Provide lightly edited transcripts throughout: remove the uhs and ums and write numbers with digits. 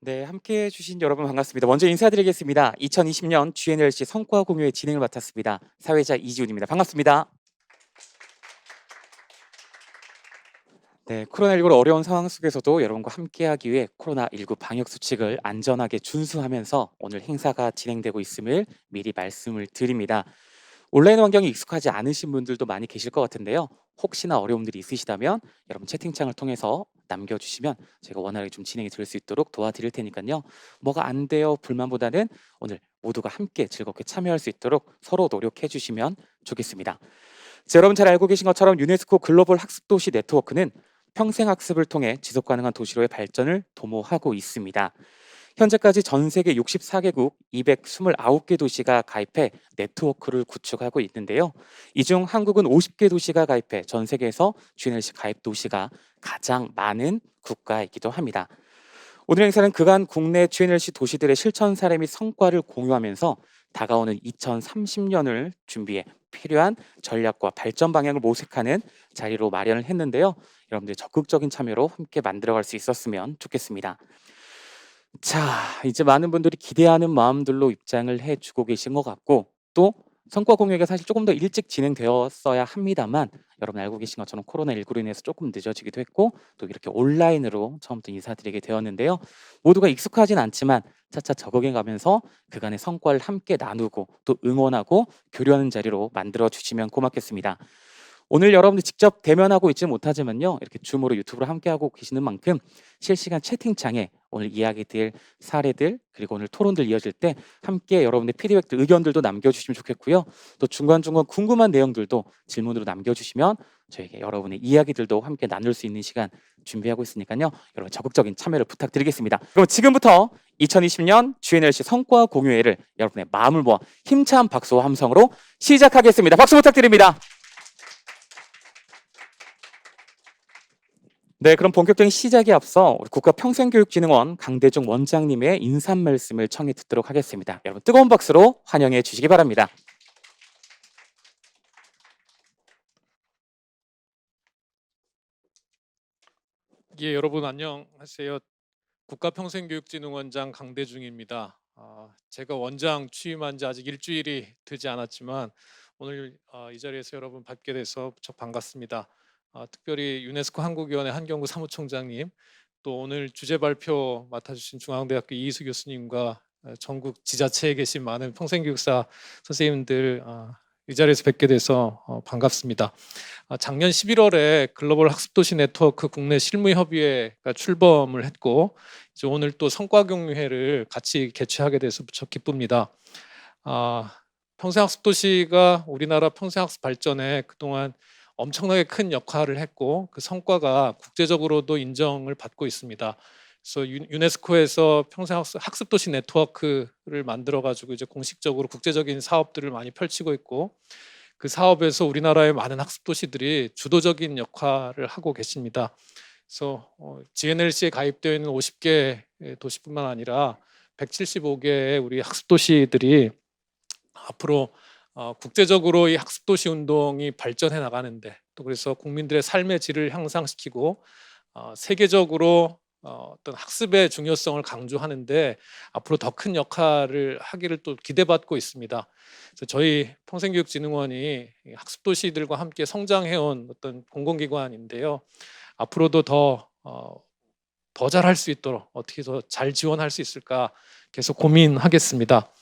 네, 함께 해주신 여러분 반갑습니다. 먼저 인사드리겠습니다. 2020년 GNLC 성과 공유회 진행을 맡았습니다. 사회자 이지훈입니다. 반갑습니다. 네, 코로나19로 어려운 상황 속에서도 여러분과 함께하기 위해 코로나19 방역 수칙을 안전하게 준수하면서 오늘 행사가 진행되고 있음을 미리 말씀을 드립니다. 온라인 환경이 익숙하지 않으신 분들도 많이 계실 것 같은데요. 혹시나 어려움들이 있으시다면 여러분 채팅창을 통해서 남겨주시면 제가 원활하게 좀 진행이 될 수 있도록 도와드릴 테니까요. 뭐가 안 돼요 불만보다는 오늘 모두가 함께 즐겁게 참여할 수 있도록 서로 노력해 주시면 좋겠습니다. 자, 여러분 잘 알고 계신 것처럼 유네스코 글로벌 학습도시 네트워크는 평생학습을 통해 지속가능한 도시로의 발전을 도모하고 있습니다. 현재까지 전 세계 64개국 229개 도시가 가입해 네트워크를 구축하고 있는데요. 이 중 한국은 50개 도시가 가입해 전 세계에서 GNLC 가입 도시가 가장 많은 국가이기도 합니다. 오늘 행사는 그간 국내 GNLC 도시들의 실천 사례 및 성과를 공유하면서 다가오는 2030년을 준비해 필요한 전략과 발전 방향을 모색하는 자리로 마련을 했는데요. 여러분들 적극적인 참여로 함께 만들어갈 수 있었으면 좋겠습니다. 자, 이제 많은 분들이 기대하는 마음들로 입장을 해주고 계신 것 같고 또 성과 공유가 사실 조금 더 일찍 진행되었어야 합니다만 여러분 알고 계신 것처럼 코로나19로 인해서 조금 늦어지기도 했고 또 이렇게 온라인으로 처음부터 인사드리게 되었는데요. 모두가 익숙하진 않지만 차차 적응해 가면서 그간의 성과를 함께 나누고 또 응원하고 교류하는 자리로 만들어 주시면 고맙겠습니다. 오늘 여러분들 직접 대면하고 있지 못하지만요. 이렇게 줌으로 유튜브로 함께하고 계시는 만큼 실시간 채팅창에 오늘 이야기들, 사례들 그리고 오늘 토론들 이어질 때 함께 여러분의 피드백들, 의견들도 남겨주시면 좋겠고요. 또 중간중간 궁금한 내용들도 질문으로 남겨주시면 저에게 여러분의 이야기들도 함께 나눌 수 있는 시간 준비하고 있으니까요. 여러분 적극적인 참여를 부탁드리겠습니다. 그럼 지금부터 2020년 GNLC 성과 공유회를 여러분의 마음을 모아 힘찬 박수와 함성으로 시작하겠습니다. 박수 부탁드립니다. 네, 그럼 본격적인 시작에 앞서 우리 국가평생교육진흥원 강대중 원장님의 인사 말씀을 청해 듣도록 하겠습니다. 여러분 뜨거운 박수로 환영해 주시기 바랍니다. 예, 여러분 안녕하세요. 국가평생교육진흥원장 강대중입니다. 제가 원장 취임한 지 아직 일주일이 되지 않았지만 오늘 이 자리에서 여러분 뵙게 돼서 무척 반갑습니다. 특별히 유네스코 한국위원회 한경구 사무총장님, 또 오늘 주제 발표 맡아주신 중앙대학교 이희수 교수님과 전국 지자체에 계신 많은 평생교육사 선생님들 이 자리에서 뵙게 돼서 반갑습니다. 작년 11월에 글로벌 학습도시 네트워크 국내 실무협의회가 출범을 했고 이제 오늘 또 성과공유회를 같이 개최하게 돼서 무척 기쁩니다. 평생학습도시가 우리나라 평생학습 발전에 그동안 엄청나게 큰 역할을 했고 그 성과가 국제적으로도 인정을 받고 있습니다. 그래서 유네스코에서 평생학습도시 네트워크를 만들어 가지고 이제 공식적으로 국제적인 사업들을 많이 펼치고 있고 그 사업에서 우리나라의 많은 학습 도시들이 주도적인 역할을 하고 계십니다. 그래서 GNLC에 가입되어 있는 50개 도시뿐만 아니라 175개의 우리 학습 도시들이 앞으로 국제적으로 이 학습 도시 운동이 발전해 나가는데 또 그래서 국민들의 삶의 질을 향상시키고 세계적으로 어떤 학습의 중요성을 강조하는데 앞으로 더 큰 역할을 하기를 또 기대받고 있습니다. 그래서 저희 평생교육진흥원이 학습 도시들과 함께 성장해온 어떤 공공기관인데요. 앞으로도 더 잘할 수 있도록 어떻게 더 잘 지원할 수 있을까 계속 고민하겠습니다.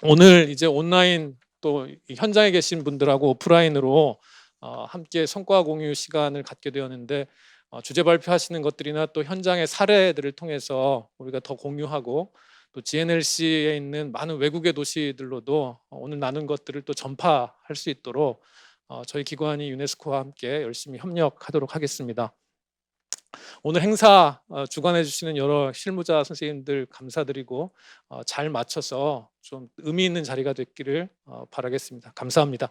오늘 이제 온라인 또 현장에 계신 분들하고 오프라인으로 함께 성과 공유 시간을 갖게 되었는데 주제 발표하시는 것들이나 또 현장의 사례들을 통해서 우리가 더 공유하고 또 GNLC에 있는 많은 외국의 도시들로도 오늘 나눈 것들을 또 전파할 수 있도록 저희 기관이 유네스코와 함께 열심히 협력하도록 하겠습니다. 오늘 행사 주관해 주시는 여러 실무자 선생님들 감사드리고 잘 맞춰서 좀 의미 있는 자리가 됐기를 바라겠습니다. 감사합니다.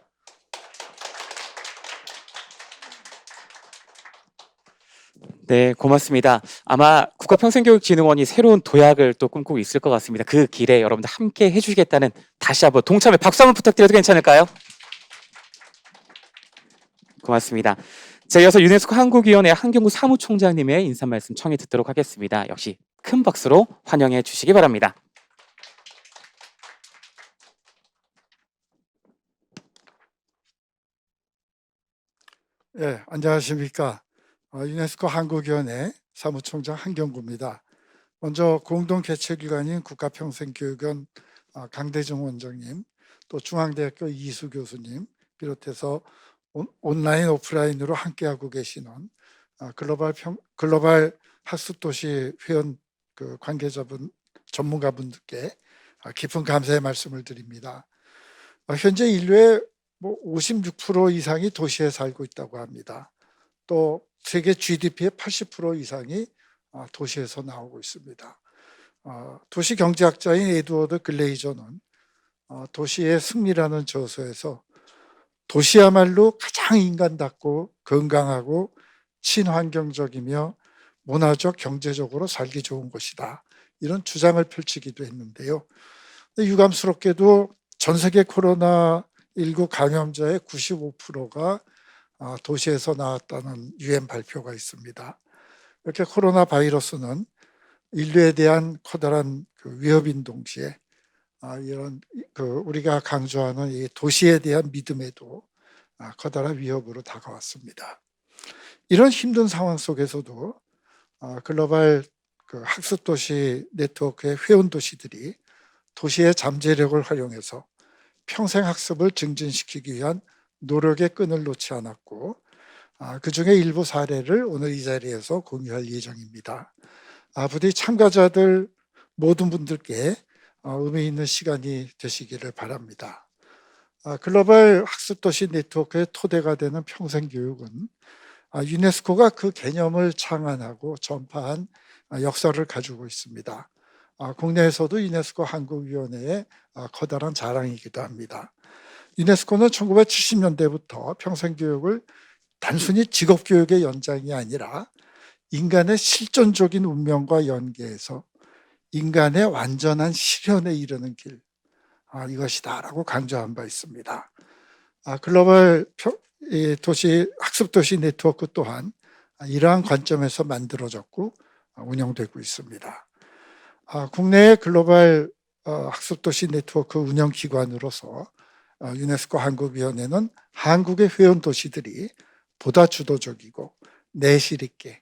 네, 고맙습니다. 아마 국가평생교육진흥원이 새로운 도약을 또 꿈꾸고 있을 것 같습니다. 그 길에 여러분들 함께 해주시겠다는 다시 한번 동참의 박수 한번 부탁드려도 괜찮을까요? 고맙습니다. 자, 이어서 유네스코 한국위원회 한경구 사무총장님의 인사 말씀 청해 듣도록 하겠습니다. 역시 큰 박수로 환영해 주시기 바랍니다. 예, 안녕하십니까. 유네스코 한국위원회 사무총장 한경구입니다. 먼저 공동 개최기관인 국가평생교육원 강대중 원장님, 또 중앙대학교 이수 교수님 비롯해서 온라인 오프라인으로 함께하고 계시는 글로벌 학습도시 회원 관계자분 전문가분들께 깊은 감사의 말씀을 드립니다. 현재 인류의 56% 이상이 도시에 살고 있다고 합니다. 또 세계 GDP의 80% 이상이 도시에서 나오고 있습니다. 도시 경제학자인 에드워드 글레이저는 도시의 승리라는 저서에서 도시야말로 가장 인간답고 건강하고 친환경적이며 문화적, 경제적으로 살기 좋은 곳이다. 이런 주장을 펼치기도 했는데요. 유감스럽게도 전 세계 코로나19 감염자의 95%가 도시에서 나왔다는 유엔 발표가 있습니다. 이렇게 코로나 바이러스는 인류에 대한 커다란 위협인 동시에 이런 우리가 강조하는 이 도시에 대한 믿음에도 커다란 위협으로 다가왔습니다. 이런 힘든 상황 속에서도 글로벌 학습도시 네트워크의 회원 도시들이 도시의 잠재력을 활용해서 평생학습을 증진시키기 위한 노력의 끈을 놓지 않았고 그중에 일부 사례를 오늘 이 자리에서 공유할 예정입니다. 부디 참가자들 모든 분들께 의미 있는 시간이 되시기를 바랍니다. 글로벌 학습도시 네트워크의 토대가 되는 평생교육은 유네스코가 그 개념을 창안하고 전파한 역사를 가지고 있습니다. 국내에서도 유네스코 한국위원회의 커다란 자랑이기도 합니다. 유네스코는 1970년대부터 평생교육을 단순히 직업교육의 연장이 아니라 인간의 실존적인 운명과 연계해서 인간의 완전한 실현에 이르는 길, 이것이다라고 강조한 바 있습니다. 글로벌 학습도시 네트워크 또한 이러한 관점에서 만들어졌고 운영되고 있습니다. 국내의 글로벌 학습도시 네트워크 운영기관으로서 유네스코 한국위원회는 한국의 회원 도시들이 보다 주도적이고 내실 있게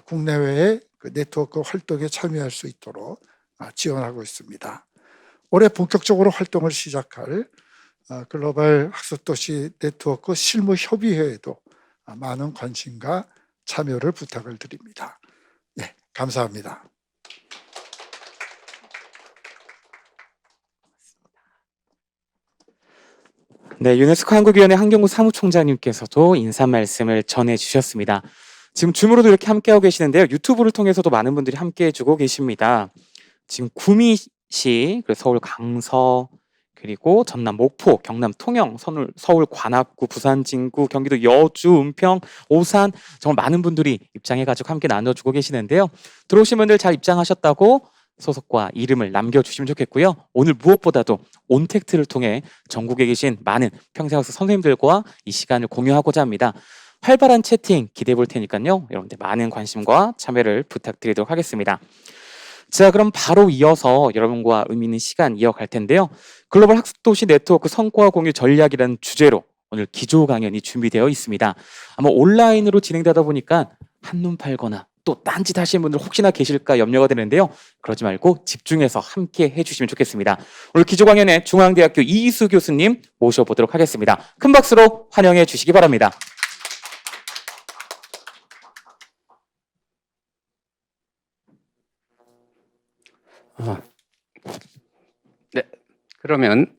국내외의 네트워크 활동에 참여할 수 있도록 지원하고 있습니다. 올해 본격적으로 활동을 시작할 글로벌 학습도시 네트워크 실무협의회에도 많은 관심과 참여를 부탁을 드립니다. 네, 감사합니다. 네, 유네스코 한국위원회 한경구 사무총장님께서도 인사 말씀을 전해주셨습니다. 지금 줌으로도 이렇게 함께하고 계시는데요. 유튜브를 통해서도 많은 분들이 함께해주고 계십니다. 지금 구미시, 서울 강서, 그리고 전남 목포, 경남 통영, 서울 관악구, 부산 진구, 경기도 여주, 은평, 오산 정말 많은 분들이 입장해가지고 함께 나눠주고 계시는데요. 들어오신 분들 잘 입장하셨다고 소속과 이름을 남겨주시면 좋겠고요. 오늘 무엇보다도 온택트를 통해 전국에 계신 많은 평생학습 선생님들과 이 시간을 공유하고자 합니다. 활발한 채팅 기대해 볼 테니까요. 여러분들 많은 관심과 참여를 부탁드리도록 하겠습니다. 자, 그럼 바로 이어서 여러분과 의미 있는 시간 이어갈 텐데요. 글로벌 학습도시 네트워크 성과 공유 전략이라는 주제로 오늘 기조 강연이 준비되어 있습니다. 아마 온라인으로 진행되다 보니까 한눈 팔거나 또 딴짓 하시는 분들 혹시나 계실까 염려가 되는데요. 그러지 말고 집중해서 함께 해주시면 좋겠습니다. 오늘 기조 강연에 중앙대학교 이수 교수님 모셔보도록 하겠습니다. 큰 박수로 환영해 주시기 바랍니다. 네, 그러면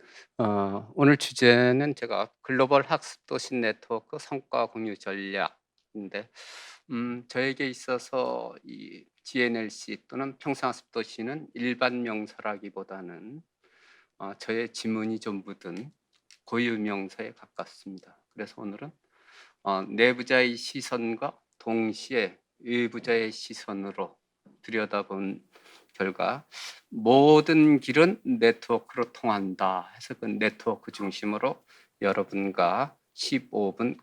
오늘 주제는 제가 글로벌 학습도시 네트워크 성과 공유 전략인데 저에게 있어서 이 GNLC 또는 평생학습도시는 일반 명사라기보다는 저의 지문이 좀 묻은 고유 명사에 가깝습니다. 그래서 오늘은 내부자의 시선과 동시에 외부자의 시선으로 들여다본 결과 모든 길은 네트워크로 통한다 해서 그 네트워크 중심으로 여러분과 15분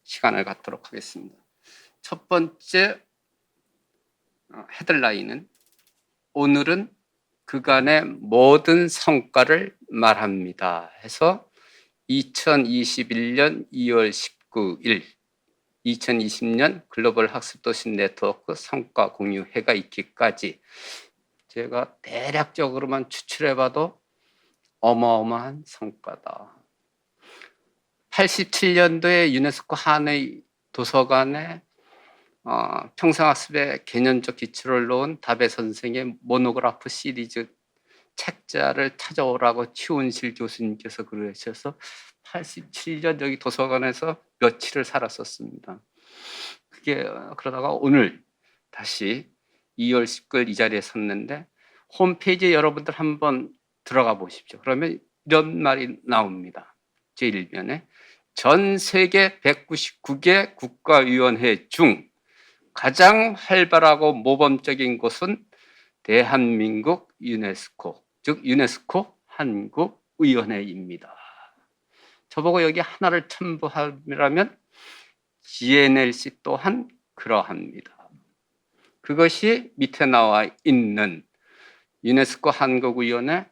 시간을 갖도록 하겠습니다. 첫 번째 헤드라인은 오늘은 그간의 모든 성과를 말합니다 해서 2021년 2월 19일 2020년 글로벌 학습도시 네트워크 성과 공유회가 있기까지 제가 대략적으로만 추출해봐도 어마어마한 성과다. 87년도에 유네스코 한의 도서관에 평생학습의 개념적 기초를 놓은 다베 선생의 모노그래프 시리즈 책자를 찾아오라고 최운실 교수님께서 그러셔서 87년 여기 도서관에서 며칠을 살았었습니다. 그게 그러다가 오늘 다시 2월 19일 이 자리에 섰는데 홈페이지에 여러분들 한번 들어가 보십시오. 그러면 이런 말이 나옵니다. 제1면에 전 세계 199개 국가위원회 중 가장 활발하고 모범적인 곳은 대한민국 유네스코, 즉 유네스코 한국위원회입니다. 저보고 여기 하나를 첨부하라면 GNLC 또한 그러합니다. 그것이 밑에 나와 있는 유네스코 한국위원회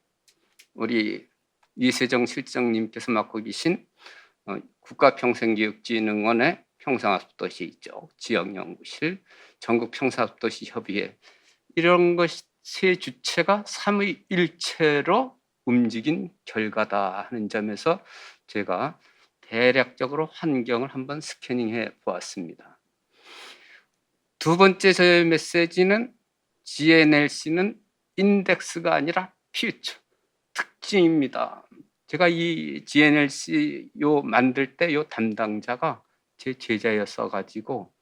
우리 이세정 실장님께서 맡고 계신 국가평생교육진흥원의 평생학습도시 쪽 지역연구실, 전국평생학습도시협의회 이런 것의 주체가 삼위일체로 움직인 결과다 하는 점에서 제가 대략적으로 환경을 한번 스캐닝해 보았습니다. 두 번째 저의 메시지는 GNLC는 인덱스가 아니라 퓨처, 특징입니다. 제가 이 GNLC 만들 때 담당자가 제 제자였어 가지고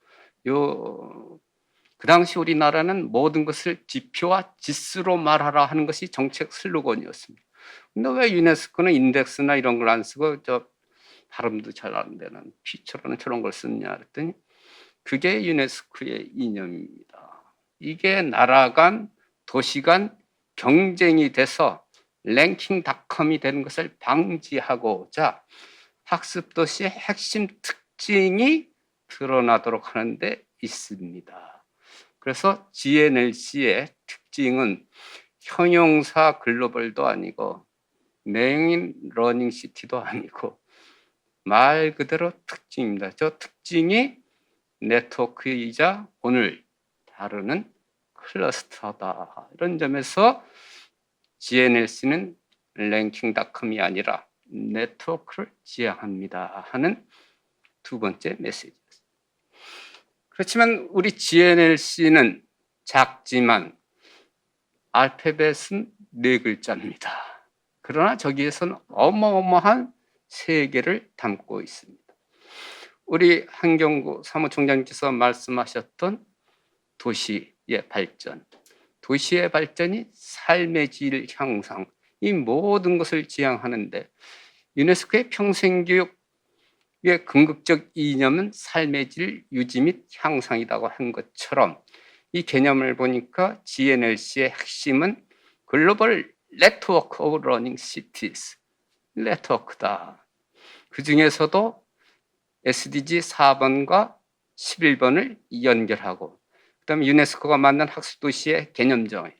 그 당시 우리나라는 모든 것을 지표와 지수로 말하라 하는 것이 정책 슬로건이었습니다. 근데 왜 유네스코는 인덱스나 이런 걸 안 쓰고 저 발음도 잘 안 되는 퓨처라는 저런 걸 쓰느냐 그랬더니 그게 유네스코의 이념입니다. 이게 나라 간 도시 간 경쟁이 돼서 랭킹닷컴이 되는 것을 방지하고자 학습도시의 핵심 특징이 드러나도록 하는 데 있습니다. 그래서 GNLC의 특징은 형용사 글로벌도 아니고 네임 러닝 시티도 아니고 말 그대로 특징입니다. 저 특징이 네트워크이자 오늘 다루는 클러스터다. 이런 점에서 GNLC는 랭킹닷컴이 아니라 네트워크를 지향합니다 하는 두 번째 메시지였습니다. 그렇지만 우리 GNLC는 작지만 알파벳은 4글자입니다. 그러나 저기에서는 어마어마한 세계를 담고 있습니다. 우리 한경구 사무총장님께서 말씀하셨던 도시의 발전, 도시의 발전이 삶의 질 향상, 이 모든 것을 지향하는데 유네스코의 평생교육의 궁극적 이념은 삶의 질 유지 및 향상이라고 한 것처럼 이 개념을 보니까 GNLC의 핵심은 글로벌 네트워크 오브 러닝 시티즈, 네트워크다. 그 중에서도 SDG 4번과 11번을 연결하고 그다음에 유네스코가 만든 학습도시의 개념정,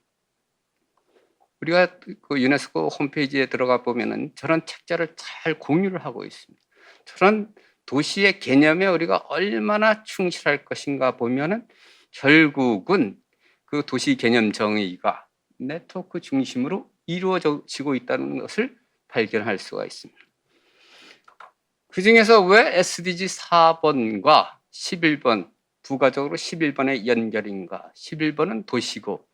우리가 그 유네스코 홈페이지에 들어가 보면은 저런 책자를 잘 공유를 하고 있습니다. 저런 도시의 개념에 우리가 얼마나 충실할 것인가 보면은 결국은 그 도시 개념 정의가 네트워크 중심으로 이루어지고 있다는 것을 발견할 수가 있습니다. 그 중에서 왜 SDG 4번과 11번 부가적으로 11번의 연결인가? 11번은 도시고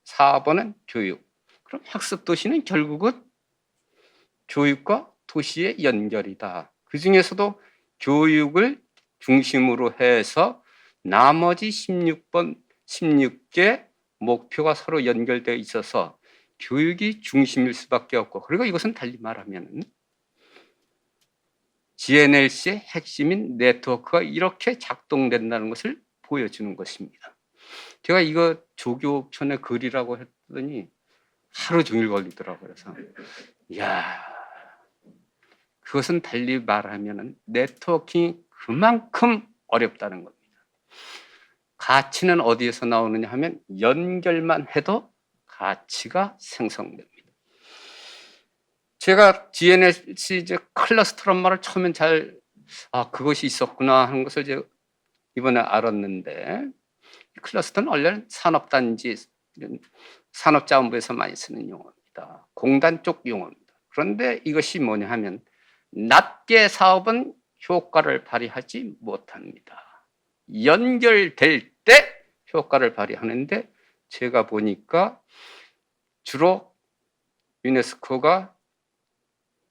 4번은 교육. 그럼 학습 도시는 결국은 교육과 도시의 연결이다. 그 중에서도 교육을 중심으로 해서 나머지 16개 목표가 서로 연결되어 있어서 교육이 중심일 수밖에 없고, 그리고 이것은 달리 말하면 GNLC의 핵심인 네트워크가 이렇게 작동된다는 것을 보여주는 것입니다. 제가 이거 조교편의 글이라고 했더니 하루 종일 걸리더라고요. 그래서 이야, 그것은 달리 말하면 네트워킹이 그만큼 어렵다는 겁니다. 가치는 어디에서 나오느냐 하면 연결만 해도 가치가 생성됩니다. 제가 GNLC 이제 클러스터란 말을 처음엔 그것이 있었구나 하는 것을 이제 이번에 알았는데, 클러스터는 원래는 산업단지, 산업자원부에서 많이 쓰는 용어입니다. 공단 쪽 용어입니다. 그런데 이것이 뭐냐 하면 낮게 사업은 효과를 발휘하지 못합니다. 연결될 때 효과를 발휘하는데, 제가 보니까 주로 유네스코가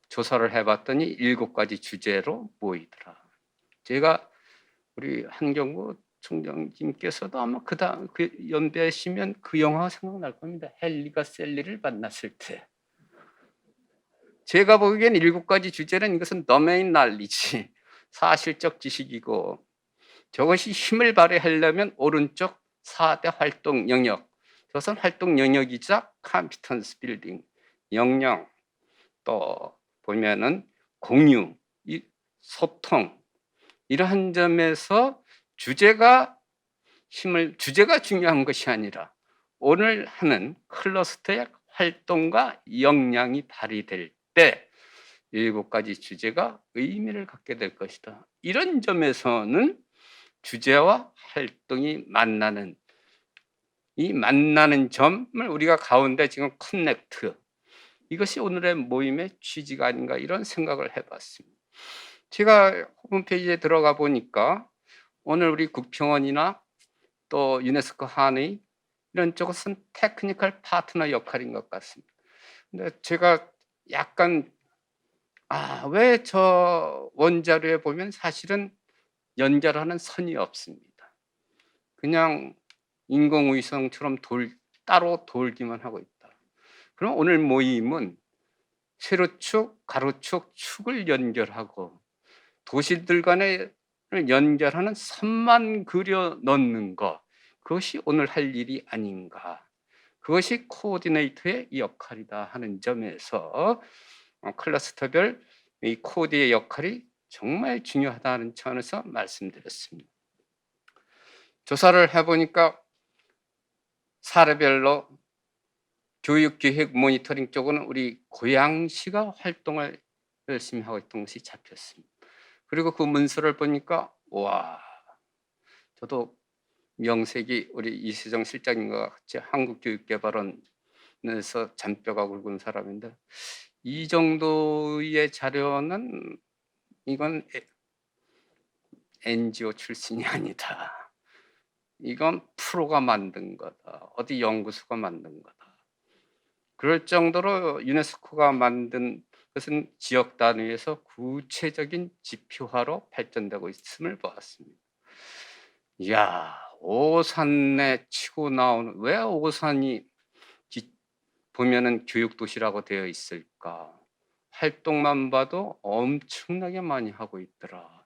조사를 해봤더니 7가지 주제로 모이더라. 제가 우리 한경구 총장님께서도 아마 그 연배시면 그 영화가 생각날 겁니다. 헨리가 셀리를 만났을 때. 제가 보기엔 7가지 주제는 이것은 domain knowledge, 사실적 지식이고, 저것이 힘을 발휘하려면 오른쪽 4대 활동 영역, 저것은 활동 영역이자 competence building, 역량, 또 보면은 공유, 소통, 이러한 점에서 주제가 중요한 것이 아니라 오늘 하는 클러스터의 활동과 역량이 발휘될 때 7가지 주제가 의미를 갖게 될 것이다. 이런 점에서는 주제와 활동이 만나는 점을 우리가 가운데 지금 커넥트, 이것이 오늘의 모임의 취지가 아닌가, 이런 생각을 해봤습니다. 제가 홈페이지에 들어가 보니까 오늘 우리 국평원이나 또 유네스코 한의 이런 쪽은 테크니컬 파트너 역할인 것 같습니다. 근데 제가 약간 왜 저 원자료에 보면 사실은 연결하는 선이 없습니다. 그냥 인공위성처럼 따로 돌기만 하고 있다. 그럼 오늘 모임은 세로축, 가로축, 축을 연결하고 도시들 간에 연결하는 선만 그려 넣는 것, 그것이 오늘 할 일이 아닌가. 그것이 코디네이터의 역할이다 하는 점에서 클러스터별 이 코디의 역할이 정말 중요하다는 차원에서 말씀드렸습니다. 조사를 해보니까 사례별로 교육기획 모니터링 쪽은 우리 고양시가 활동을 열심히 하고 있던 것이 잡혔습니다. 그리고 그 문서를 보니까 저도 명색이 우리 이세정 실장님과 같이 한국교육개발원에서 잔뼈가 굵은 사람인데, 이 정도의 자료는 이건 NGO 출신이 아니다. 이건 프로가 만든 거다. 어디 연구소가 만든 거다. 그럴 정도로 유네스코가 만든 것은 지역 단위에서 구체적인 지표화로 발전되고 있음을 보았습니다. 이야, 오산에 치고 나오는, 왜 오산이 보면은 교육도시라고 되어 있을까? 활동만 봐도 엄청나게 많이 하고 있더라.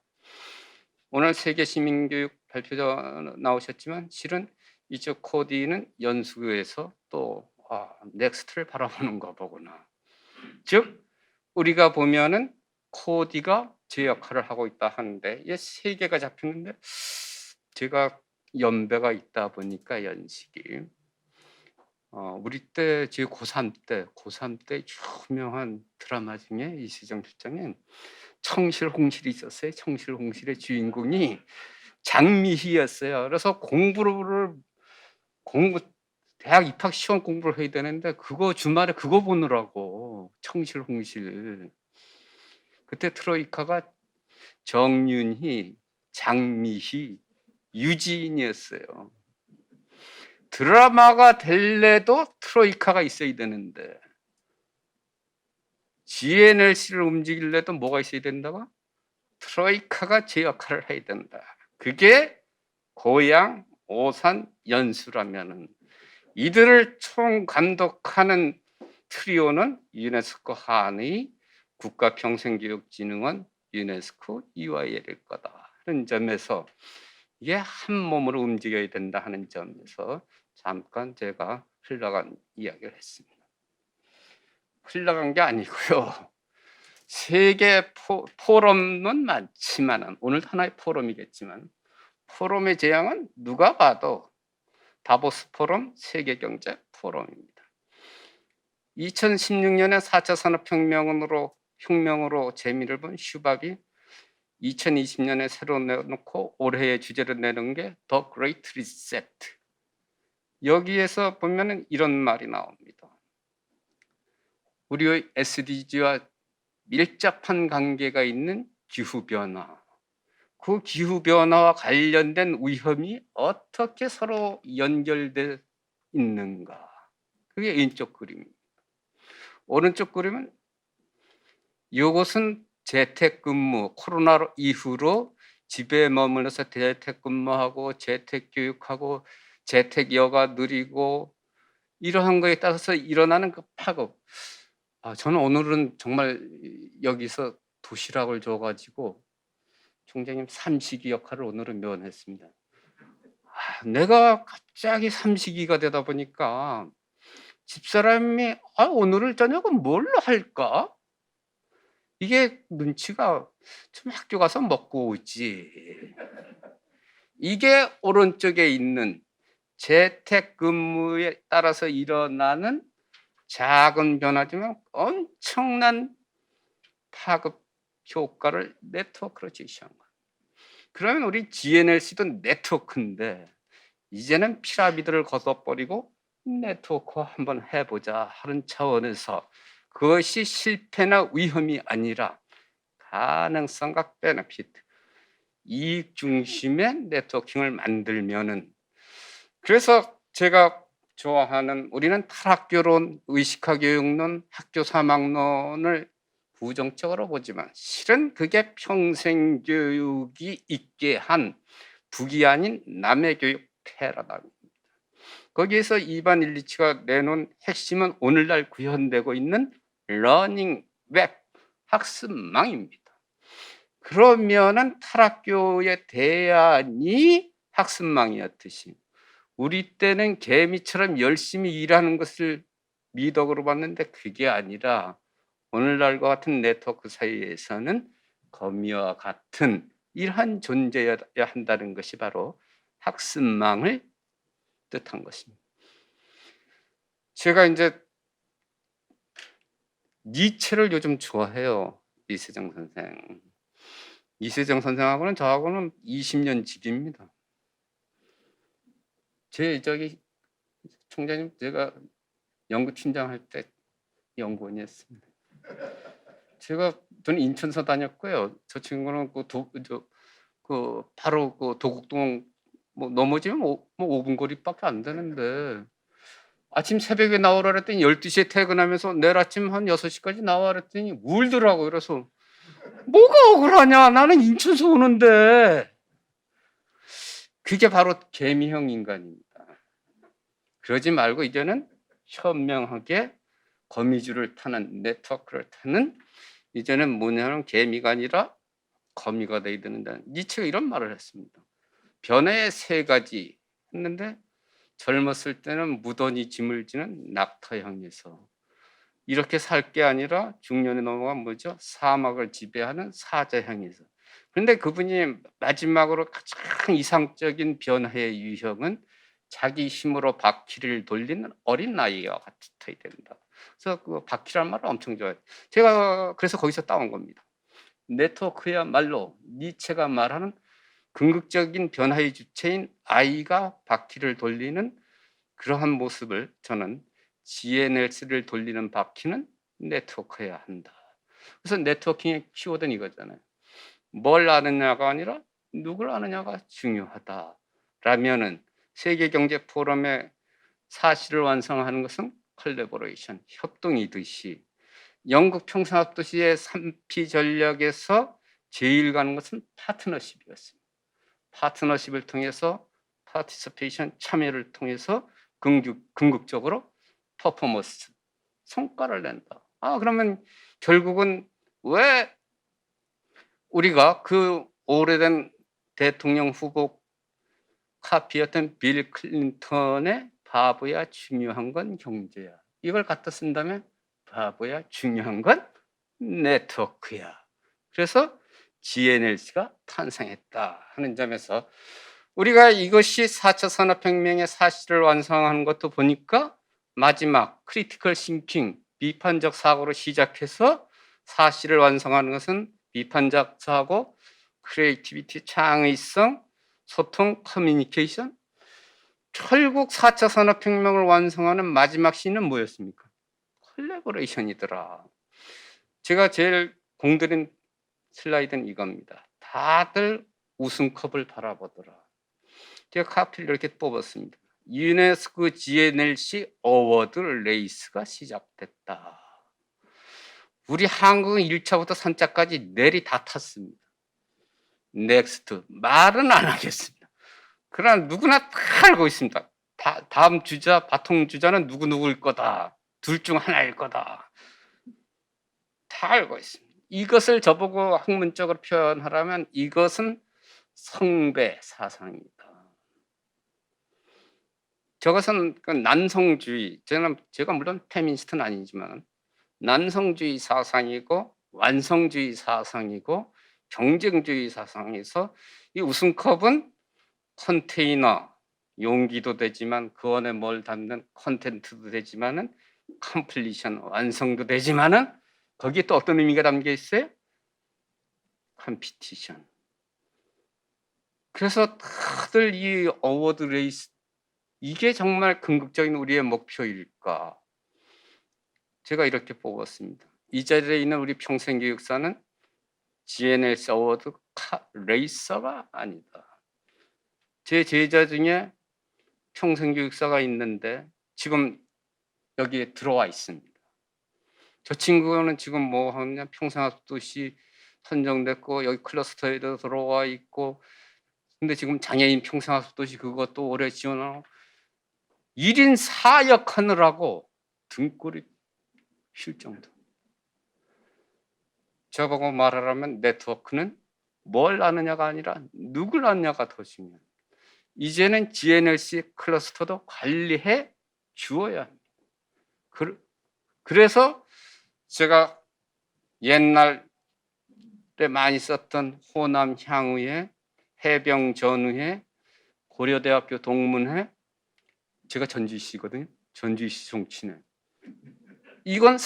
오늘 세계 시민교육 발표자 나오셨지만 실은 이쪽 코디는 연수구에서 또 넥스트를 바라보는 거 보구나. 즉 우리가 보면은 코디가 제 역할을 하고 있다 하는데, 이게 3개가 잡혔는데 제가 연배가 있다 보니까 연식이 우리 때 제 고3 때 유명한 드라마 중에 이세정 실장님 청실홍실이 있었어요. 청실홍실의 주인공이 장미희였어요. 그래서 대학 입학 시험 공부를 해야 되는데 그거 주말에 그거 보느라고, 청실홍실. 그때 트로이카가 정윤희, 장미희, 유지인이었어요. 드라마가 될래도 트로이카가 있어야 되는데, GNLC를 움직일래도 뭐가 있어야 된다고? 트로이카가 제 역할을 해야 된다. 그게 고양, 오산, 연수라면은 이들을 총 감독하는 트리오는 유네스코 한의, 국가평생교육진흥원, 유네스코 EYL일 거다 하는 점에서 이게 한 몸으로 움직여야 된다 하는 점에서 잠깐 제가 흘러간 이야기를 했습니다. 흘러간 게 아니고요. 세계 포럼은 많지만, 오늘 하나의 포럼이겠지만, 포럼의 재앙은 누가 봐도 다보스 포럼, 세계경제 포럼입니다. 2016년에 4차 산업혁명으로 재미를 본 슈밥이 2020년에 새로 내놓고 올해의 주제로 내놓은 게 The Great Reset. 여기에서 보면은 이런 말이 나옵니다. 우리의 SDG와 밀접한 관계가 있는 기후변화. 그 기후변화와 관련된 위험이 어떻게 서로 연결돼 있는가. 그게 왼쪽 그림입니다. 오른쪽 그림은 이것은 재택근무, 코로나 이후로 집에 머물러서 재택근무하고 재택교육하고 재택여가 느리고 이러한 거에 따라서 일어나는 그 파급. 저는 오늘은 정말 여기서 도시락을 줘가지고 총장님 삼식이 역할을 오늘은 면했습니다. 내가 갑자기 삼식이가 되다 보니까 집사람이 오늘 저녁은 뭘로 할까? 이게 눈치가 좀 학교 가서 먹고 오지. 이게 오른쪽에 있는 재택근무에 따라서 일어나는 작은 변화지만 엄청난 파급 효과를 네트워크로 제시한 거예요. 그러면 우리 GNLC도 네트워크인데 이제는 피라미드를 걷어버리고 네트워크 한번 해보자 하는 차원에서 그것이 실패나 위험이 아니라 가능성과 베네핏, 이익 중심의 네트워킹을 만들면은, 그래서 제가 좋아하는, 우리는 탈학교론, 의식화교육론, 학교 사망론을 부정적으로 보지만 실은 그게 평생교육이 있게 한 북이 아닌 남의 교육 패러다임입니다. 거기에서 이반 일리치가 내놓은 핵심은 오늘날 구현되고 있는 러닝 웹, 학습망입니다. 그러면은 탈학교의 대안이 학습망이었듯이 우리 때는 개미처럼 열심히 일하는 것을 미덕으로 봤는데 그게 아니라 오늘날과 같은 네트워크 사이에서는 거미와 같은 이러한 존재여야 한다는 것이 바로 학습망을 뜻한 것입니다. 제가 이제 니체를 요즘 좋아해요. 이세정 선생. 이세정 선생하고는 저하고는 20년 지기입니다. 저기 총장님, 제가 연구팀장 할 때 연구원이었습니다. 저는 인천서 다녔고요. 저 친구는 바로 그 도곡동 넘어지면 5분 거리밖에 안 되는데 아침 새벽에 나오라 그랬더니 12시에 퇴근하면서 내일 아침 한 6시까지 나와 그랬더니 울더라고요. 그래서 뭐가 억울하냐, 나는 인천서 오는데. 그게 바로 개미형 인간입니다. 그러지 말고 이제는 현명하게 거미줄을 타는, 네트워크를 타는, 이제는 뭐냐면 개미가 아니라 거미가 돼야 되는데, 니체가 이런 말을 했습니다. 변화의 3가지 했는데 젊었을 때는 무던히 짐을 지는 낙타형에서 이렇게 살 게 아니라 중년에 넘어간 뭐죠? 사막을 지배하는 사자형에서. 그런데 그분이 마지막으로 가장 이상적인 변화의 유형은 자기 힘으로 바퀴를 돌리는 어린 아이와 같아야 된다. 그래서 그 바퀴란 말을 엄청 좋아해요. 제가 그래서 거기서 따온 겁니다. 네트워크야말로 니체가 말하는 궁극적인 변화의 주체인 아이가 바퀴를 돌리는 그러한 모습을, 저는 GNLC를 돌리는 바퀴는 네트워크여야 한다. 그래서 네트워킹의 키워드는 이거잖아요. 뭘 아느냐가 아니라 누굴 아느냐가 중요하다라면은 세계경제포럼의 사실을 완성하는 것은 컬래버레이션, 협동이듯이 영국 평생학도시의 3P 전략에서 제일 가는 것은 파트너십이었습니다. 파트너십을 통해서 파티시페이션, 참여를 통해서 궁극적으로 퍼포먼스, 성과를 낸다. 그러면 결국은 왜 우리가 그 오래된 대통령 후보 카피였던 빌 클린턴의 바보야 중요한 건 경제야, 이걸 갖다 쓴다면 바보야 중요한 건 네트워크야. 그래서 GNLC가 탄생했다 하는 점에서 우리가 이것이 4차 산업혁명의 사실을 완성하는 것도 보니까 마지막 크리티컬 싱킹, 비판적 사고로 시작해서 사실을 완성하는 것은 비판적 사고, 크리에이티비티, 창의성, 소통, 커뮤니케이션. 결국 4차 산업혁명을 완성하는 마지막 시는 뭐였습니까? 콜라보레이션이더라. 제가 제일 공들인 슬라이드는 이겁니다. 다들 우승컵을 바라보더라. 제가 카피를 이렇게 뽑았습니다. 유네스코 GNLC 어워드 레이스가 시작됐다. 우리 한국은 1차부터 3차까지 내리 다 탔습니다. 넥스트 말은 안 하겠습니다. 그러나 누구나 다 알고 있습니다. 다음 주자, 바통 주자는 누구일 거다. 둘 중 하나일 거다. 다 알고 있습니다. 이것을 저보고 학문적으로 표현하라면 이것은 성배 사상이다. 저것은 난성주의, 제가 물론 페미니스트는 아니지만 난성주의 사상이고 완성주의 사상이고 경쟁주의 사상에서 이 우승컵은 컨테이너, 용기도 되지만 그 안에 뭘 담는 컨텐츠도 되지만은 컴플리션, 완성도 되지만은 거기에 또 어떤 의미가 담겨 있어요? 컴피티션. 그래서 다들 이 어워드 레이스, 이게 정말 궁극적인 우리의 목표일까? 제가 이렇게 뽑았습니다. 이 자리에 있는 우리 평생교육사는 GNLC 어워드 레이서가 아니다. 제 제자 중에 평생교육사가 있는데 지금 여기에 들어와 있습니다. 저 친구는 지금 뭐 하냐, 평생학습도시 선정됐고 여기 클러스터에도 들어와 있고, 근데 지금 장애인 평생학습도시 그것도 올해 지원하고 1인 4역 하느라고 등골이 쉴 정도. 저보고 말하라면 네트워크는 뭘 아느냐가 아니라 누굴 아느냐가 더 중요해요. 이제는 GNLC 클러스터도 관리해 주어야 합니다. 그래서 제가 옛날에 많이 썼던 호남 향후회, 해병 전후회, 고려대학교 동문회, 제가 전주시거든요. 전주시 정치네. 이건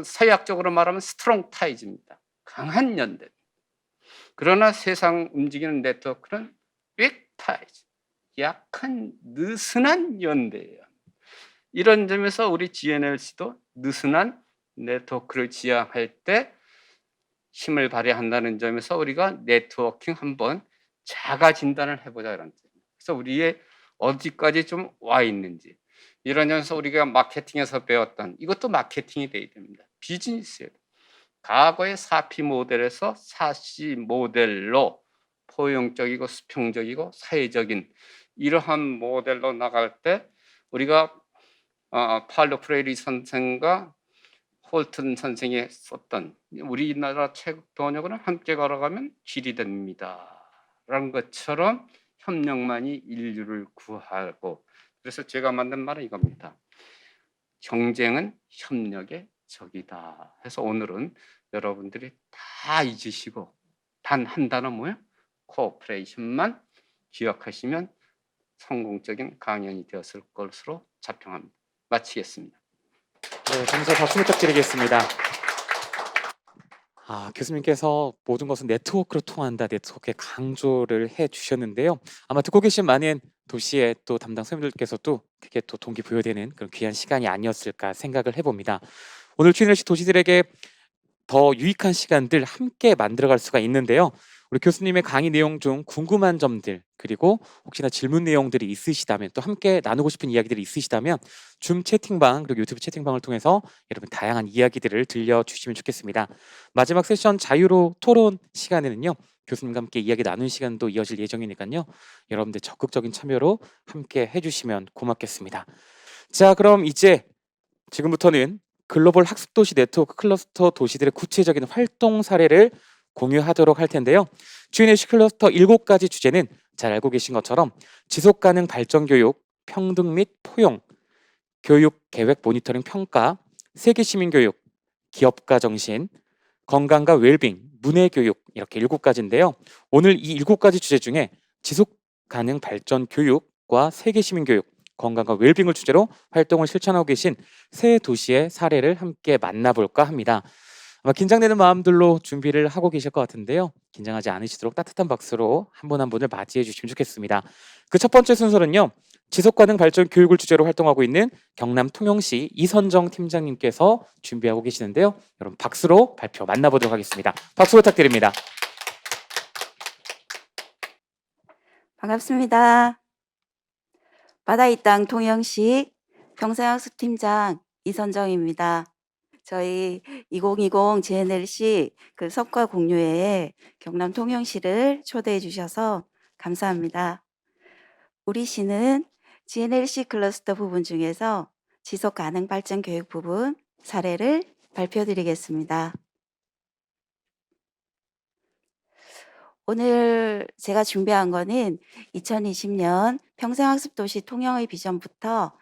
서약적으로 말하면 스트롱 타이즈입니다. 강한 연대. 그러나 세상 움직이는 네트워크는 윅 타이즈, 약한 느슨한 연대예요. 이런 점에서 우리 GNLC도 느슨한 네트워크를 지향할 때 힘을 발휘한다는 점에서 우리가 네트워킹 한번 자가 진단을 해보자 이런 뜻입니다. 그래서 우리의 어디까지 좀 와 있는지, 이런 점에서 우리가 마케팅에서 배웠던 이것도 마케팅이 돼야 됩니다. 비즈니스예요. 과거의 4P 모델에서 4C 모델로 포용적이고 수평적이고 사회적인 이러한 모델로 나갈 때 우리가 팔로 프레이리 선생과 홀튼 선생이 썼던 우리나라 체국 번역은 함께 걸어가면 길이 됩니다 라는 것처럼 협력만이 인류를 구하고, 그래서 제가 만든 말은 이겁니다. 경쟁은 협력의 적이다 해서 오늘은 여러분들이 다 잊으시고 단 한 단어 뭐예요? 코오퍼레이션만 기억하시면 성공적인 강연이 되었을 것으로 자평합니다. 마치겠습니다. 네, 정서 박수 부탁드리겠습니다. 교수님께서 모든 것은 네트워크로 통한다, 네트워크에 강조를 해주셨는데요. 아마 듣고 계신 많은 도시의 또 담당 선생님들께서도 그게 또 동기부여되는 그런 귀한 시간이 아니었을까 생각을 해봅니다. 오늘 GNLC 도시들에게 더 유익한 시간들 함께 만들어갈 수가 있는데요. 우리 교수님의 강의 내용 중 궁금한 점들, 그리고 혹시나 질문 내용들이 있으시다면, 또 함께 나누고 싶은 이야기들이 있으시다면 줌 채팅방 그리고 유튜브 채팅방을 통해서 여러분 다양한 이야기들을 들려주시면 좋겠습니다. 마지막 세션 자유로 토론 시간에는요, 교수님과 함께 이야기 나누는 시간도 이어질 예정이니까요. 여러분들 적극적인 참여로 함께 해주시면 고맙겠습니다. 자, 그럼 이제 지금부터는 글로벌 학습도시 네트워크 클러스터 도시들의 구체적인 활동 사례를 공유하도록 할 텐데요. GNLC 클러스터 7가지 주제는 잘 알고 계신 것처럼 지속가능 발전 교육, 평등 및 포용, 교육 계획 모니터링 평가, 세계 시민 교육, 기업가 정신, 건강과 웰빙, 문해 교육, 이렇게 7가지인데요. 오늘 이 7가지 주제 중에 지속 가능 발전 교육과 세계 시민 교육, 건강과 웰빙을 주제로 활동을 실천하고 계신 세 도시의 사례를 함께 만나볼까 합니다. 아마 긴장되는 마음들로 준비를 하고 계실 것 같은데요. 긴장하지 않으시도록 따뜻한 박수로 한 분 한 분을 맞이해 주시면 좋겠습니다. 그 첫 번째 순서는요. 지속가능 발전 교육을 주제로 활동하고 있는 경남 통영시 이선정 팀장님께서 준비하고 계시는데요. 여러분 박수로 발표 만나보도록 하겠습니다. 박수 부탁드립니다. 반갑습니다. 바다의 땅 통영시 평생학습팀장 이선정입니다. 저희 2020 GNLC 그 성과 공유회에 경남 통영시를 초대해 주셔서 감사합니다. 우리 시는 GNLC 클러스터 부분 중에서 지속 가능 발전 교육 부분 사례를 발표드리겠습니다. 오늘 제가 준비한 거는 2020년 평생학습도시 통영의 비전부터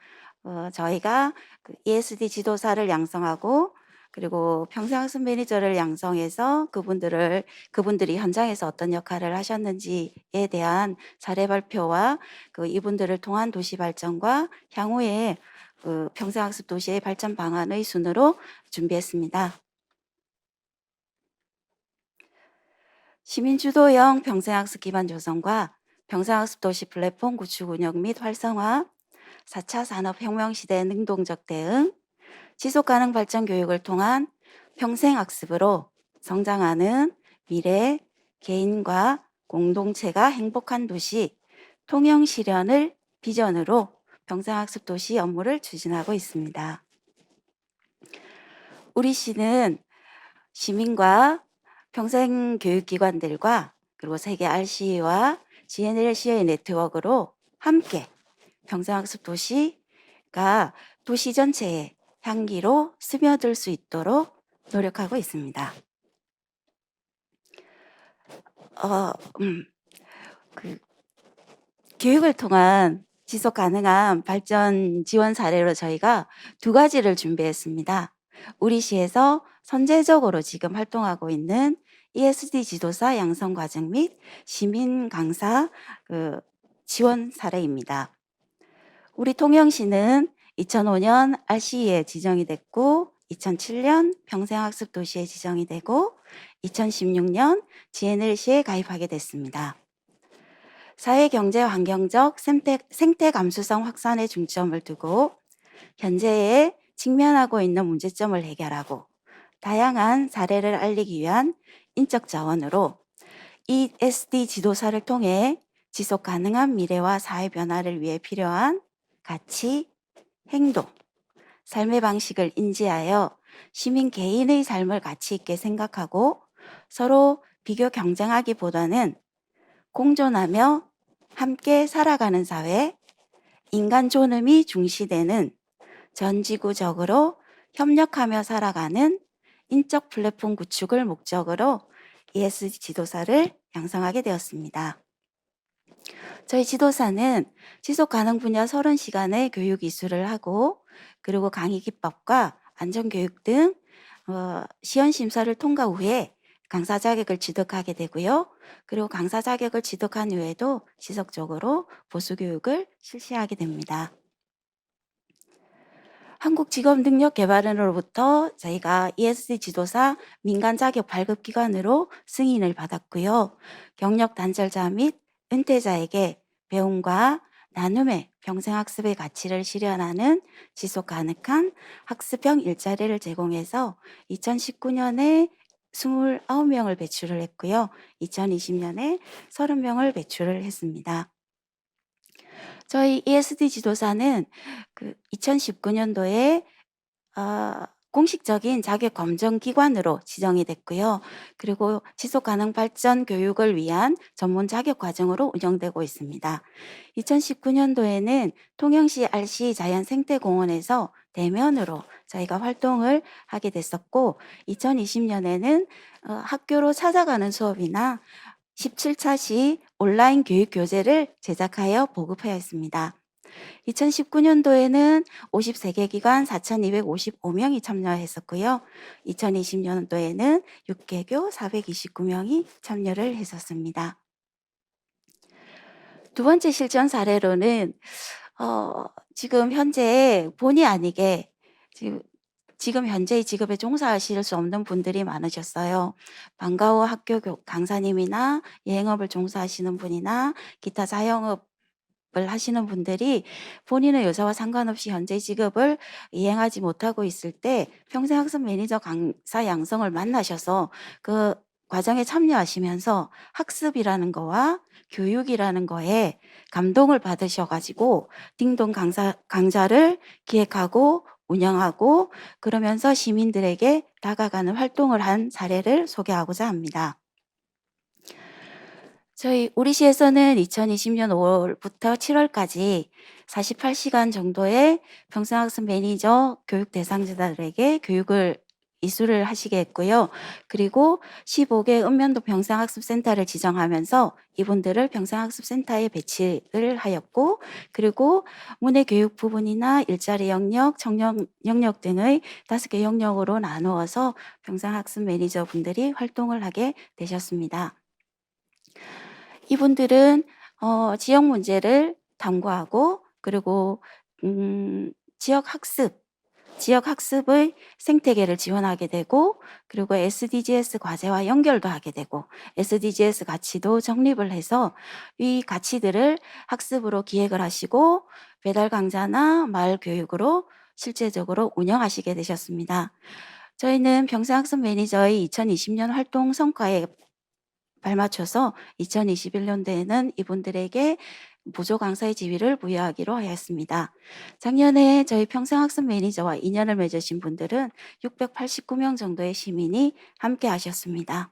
저희가 그 ESD 지도사를 양성하고 그리고 평생학습 매니저를 양성해서 그분들이 현장에서 어떤 역할을 하셨는지에 대한 사례 발표와 그 이분들을 통한 도시 발전과 향후에 그 평생학습 도시의 발전 방안의 순으로 준비했습니다. 시민주도형 평생학습 기반 조성과 평생학습 도시 플랫폼 구축 운영 및 활성화, 4차 산업혁명 시대 능동적 대응, 지속가능 발전 교육을 통한 평생학습으로 성장하는 미래 개인과 공동체가 행복한 도시 통영 실현을 비전으로 평생학습 도시 업무를 추진하고 있습니다. 우리 시는 시민과 평생교육기관들과 그리고 세계 RCE와 GNLC의 네트워크로 함께 평생학습 도시가 도시 전체의 향기로 스며들 수 있도록 노력하고 있습니다. 교육을 통한 지속 가능한 발전 지원 사례로 저희가 2가지를 준비했습니다. 우리 시에서 선제적으로 지금 활동하고 있는 ESD 지도사 양성 과정 및 시민 강사 지원 사례입니다. 우리 통영시는 2005년 RCE에 지정이 됐고 2007년 평생학습 도시에 지정이 되고 2016년 GNLC에 가입하게 됐습니다. 사회, 경제, 환경적 생태 감수성 확산에 중점을 두고 현재에 직면하고 있는 문제점을 해결하고 다양한 사례를 알리기 위한 인적 자원으로 ESD 지도사를 통해 지속 가능한 미래와 사회 변화를 위해 필요한 가치, 행동, 삶의 방식을 인지하여 시민 개인의 삶을 가치 있게 생각하고 서로 비교 경쟁하기보다는 공존하며 함께 살아가는 사회, 인간 존엄이 중시되는 전지구적으로 협력하며 살아가는 인적 플랫폼 구축을 목적으로 ESG 지도사를 양성하게 되었습니다. 저희 지도사는 지속 가능 분야 30시간의 교육 이수를 하고 그리고 강의 기법과 안전교육 등 시연 심사를 통과 후에 강사 자격을 취득하게 되고요. 그리고 강사 자격을 취득한 후에도 지속적으로 보수 교육을 실시하게 됩니다. 한국직업능력개발원으로부터 저희가 ESD 지도사 민간 자격 발급 기관으로 승인을 받았고요. 경력 단절자 및 은퇴자에게 배움과 나눔의 평생학습의 가치를 실현하는 지속 가능한 학습형 일자리를 제공해서 2019년에 29명을 배출을 했고요. 2020년에 30명을 배출을 했습니다. 저희 ESD 지도사는 2019년도에 공식적인 자격 검정 기관으로 지정이 됐고요. 그리고 지속 가능 발전 교육을 위한 전문 자격 과정으로 운영되고 있습니다. 2019년도에는 통영시 RC 자연생태공원에서 대면으로 저희가 활동을 하게 됐었고 2020년에는 학교로 찾아가는 수업이나 17차 시 온라인 교육 교재를 제작하여 보급하였습니다. 2019년도에는 53개 기관 4,255명이 참여했었고요. 2020년도에는 6개교 429명이 참여를 했었습니다. 두 번째 실전 사례로는 지금 현재 본의 아니게 지금 현재의 직업에 종사하실 수 없는 분들이 많으셨어요. 방과 후 학교 강사님이나 여행업을 종사하시는 분이나 기타 자영업을 하시는 분들이 본인의 의사와 상관없이 현재 직업을 이행하지 못하고 있을 때 평생학습 매니저 강사 양성을 만나셔서 그 과정에 참여하시면서 학습이라는 거와 교육이라는 거에 감동을 받으셔가지고 딩동 강좌를 기획하고 운영하고 그러면서 시민들에게 다가가는 활동을 한 사례를 소개하고자 합니다. 우리 시에서는 2020년 5월부터 7월까지 48시간 정도의 평생학습 매니저 교육 대상자들에게 교육을 이수를 하시게 했고요. 그리고 15개 읍면동 평생학습센터를 지정하면서 이분들을 평생학습센터에 배치를 하였고, 그리고 문해교육 부분이나 일자리 영역, 청년 영역 등의 5개 영역으로 나누어서 평생학습 매니저 분들이 활동을 하게 되셨습니다. 이분들은 지역 문제를 탐구하고 그리고 지역 학습의 생태계를 지원하게 되고 그리고 SDGs 과제와 연결도 하게 되고 SDGs 가치도 정립을 해서 이 가치들을 학습으로 기획을 하시고 배달 강좌나 마을 교육으로 실제적으로 운영하시게 되셨습니다. 저희는 평생학습 매니저의 2020년 활동 성과에 발맞춰서 2021년도에는 이분들에게 보조 강사의 지위를 부여하기로 하였습니다. 작년에 저희 평생학습 매니저와 인연을 맺으신 분들은 689명 정도의 시민이 함께 하셨습니다.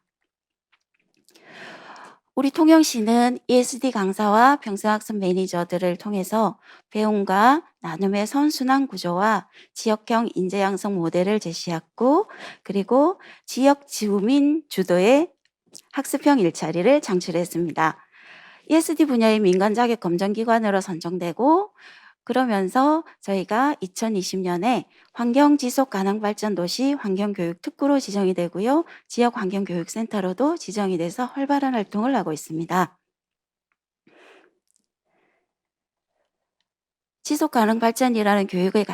우리 통영시는 ESD 강사와 평생학습 매니저들을 통해서 배움과 나눔의 선순환 구조와 지역형 인재 양성 모델을 제시했고 그리고 지역 주민 주도의 학습형 일자리를 창출했습니다. ESD 분야의 민간 자격 검정 기관으로 선정되고 그러면서 저희가 2020년에 환경 지속 가능 발전 도시 환경교육 특구로 지정이 되고요. 지역 환경교육센터로도 지정이 돼서 활발한 활동을 하고 있습니다. 지속 가능 발전이라는 교육의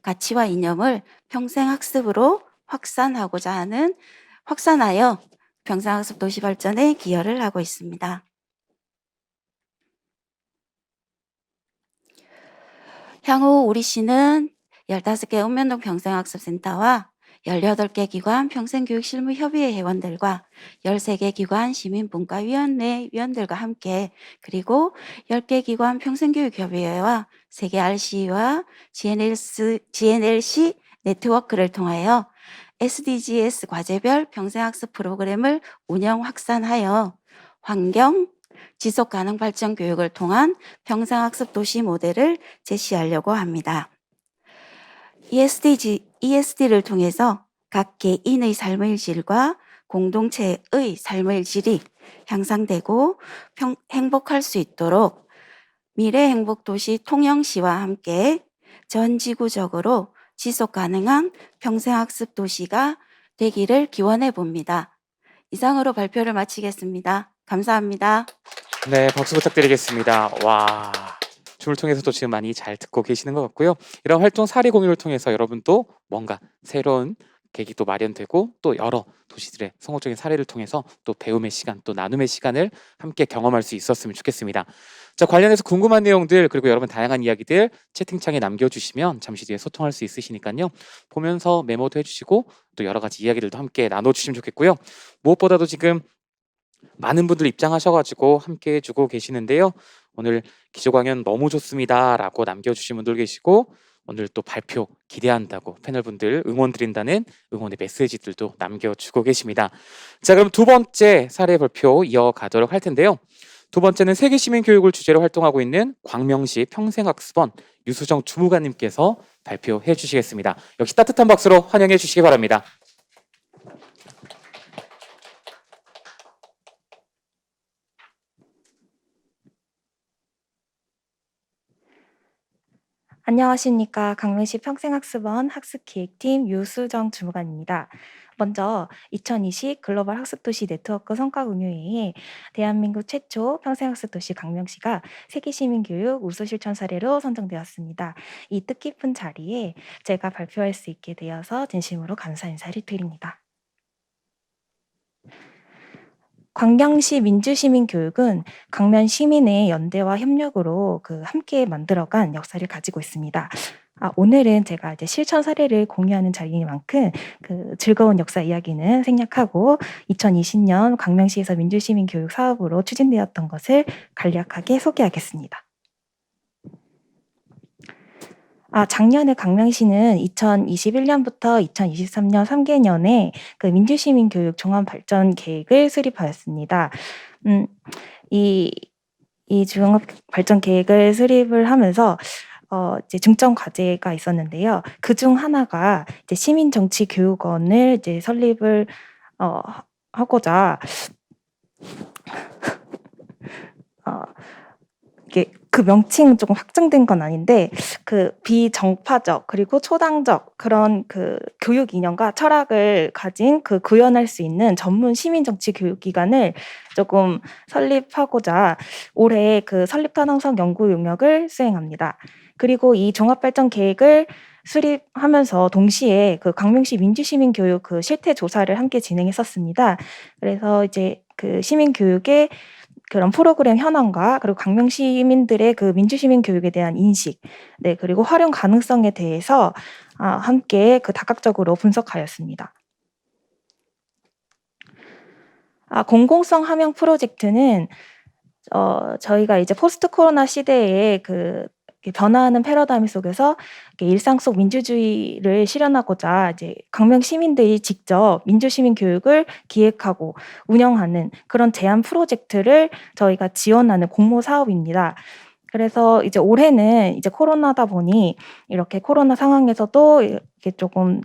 가치와 이념을 평생 학습으로 확산하여 평생학습 도시 발전에 기여를 하고 있습니다. 향후 우리 시는 15개 읍면동 평생학습센터와 18개 기관 평생교육실무협의회 회원들과 13개 기관 시민분과위원회 위원들과 함께 그리고 10개 기관 평생교육협의회와 3개 RC와 GNLC 네트워크를 통하여 SDGs 과제별 평생학습 프로그램을 운영 확산하여 환경, 지속가능 발전 교육을 통한 평생학습 도시 모델을 제시하려고 합니다. ESD를 통해서 각 개인의 삶의 질과 공동체의 삶의 질이 향상되고 행복할 수 있도록 미래 행복 도시 통영시와 함께 전 지구적으로 지속 가능한 평생학습 도시가 되기를 기원해 봅니다. 이상으로 발표를 마치겠습니다. 감사합니다. 네, 박수 부탁드리겠습니다. 와, 줌을 통해서도 지금 많이 잘 듣고 계시는 것 같고요. 이런 활동 사례 공유를 통해서 여러분도 뭔가 새로운 계기도 마련되고 또 여러 도시들의 성공적인 사례를 통해서 또 배움의 시간, 또 나눔의 시간을 함께 경험할 수 있었으면 좋겠습니다. 자, 관련해서 궁금한 내용들 그리고 여러분 다양한 이야기들 채팅창에 남겨주시면 잠시 뒤에 소통할 수 있으시니까요. 보면서 메모도 해주시고 또 여러 가지 이야기들도 함께 나눠주시면 좋겠고요. 무엇보다도 지금 많은 분들 입장하셔가지고 함께 해주고 계시는데요. 오늘 기조강연 너무 좋습니다 라고 남겨주신 분들 계시고 오늘 또 발표 기대한다고 패널분들 응원드린다는 응원의 메시지들도 남겨주고 계십니다. 자, 그럼 두 번째 사례 발표 이어가도록 할 텐데요. 두 번째는 세계시민교육을 주제로 활동하고 있는 광명시 평생학습원 유수정 주무관님께서 발표해 주시겠습니다. 역시 따뜻한 박수로 환영해 주시기 바랍니다. 안녕하십니까. 강릉시 평생학습원 학습기획팀 유수정 주무관입니다. 먼저 2020 글로벌 학습도시 네트워크 성과공유회에 대한민국 최초 평생학습도시 강명시가 세계시민교육 우수실천 사례로 선정되었습니다. 이 뜻깊은 자리에 제가 발표할 수 있게 되어서 진심으로 감사 인사를 드립니다. 광명시 민주시민교육은 강면 시민의 연대와 협력으로 함께 만들어간 역사를 가지고 있습니다. 오늘은 제가 이제 실천 사례를 공유하는 자리인 만큼 즐거운 역사 이야기는 생략하고 2020년 광명시에서 민주시민교육 사업으로 추진되었던 것을 간략하게 소개하겠습니다. 작년에 강명시는 2021년부터 2023년 3개년에 민주시민교육 종합발전 계획을 수립하였습니다. 이 종합발전 계획을 수립을 하면서 이제 중점 과제가 있었는데요. 그중 하나가 이제 시민정치교육원을 이제 설립을 하고자 이게 그 명칭은 조금 확정된 건 아닌데 비정파적 그리고 초당적 그런 교육 이념과 철학을 가진 구현할 수 있는 전문 시민정치 교육기관을 조금 설립하고자 올해 설립 가능성 연구 용역을 수행합니다. 그리고 이 종합발전 계획을 수립하면서 동시에 광명시 민주시민교육 실태 조사를 함께 진행했었습니다. 그래서 이제 시민교육의 그런 프로그램 현황과 그리고 광명 시민들의 민주시민 교육에 대한 인식, 네, 그리고 활용 가능성에 대해서 함께 다각적으로 분석하였습니다. 공공성 함영 프로젝트는 저희가 이제 포스트 코로나 시대에 변화하는 패러다임 속에서 일상 속 민주주의를 실현하고자 이제 광명 시민들이 직접 민주시민 교육을 기획하고 운영하는 그런 제안 프로젝트를 저희가 지원하는 공모 사업입니다. 그래서 이제 올해는 이제 코로나다 보니 이렇게 코로나 상황에서도 이렇게 조금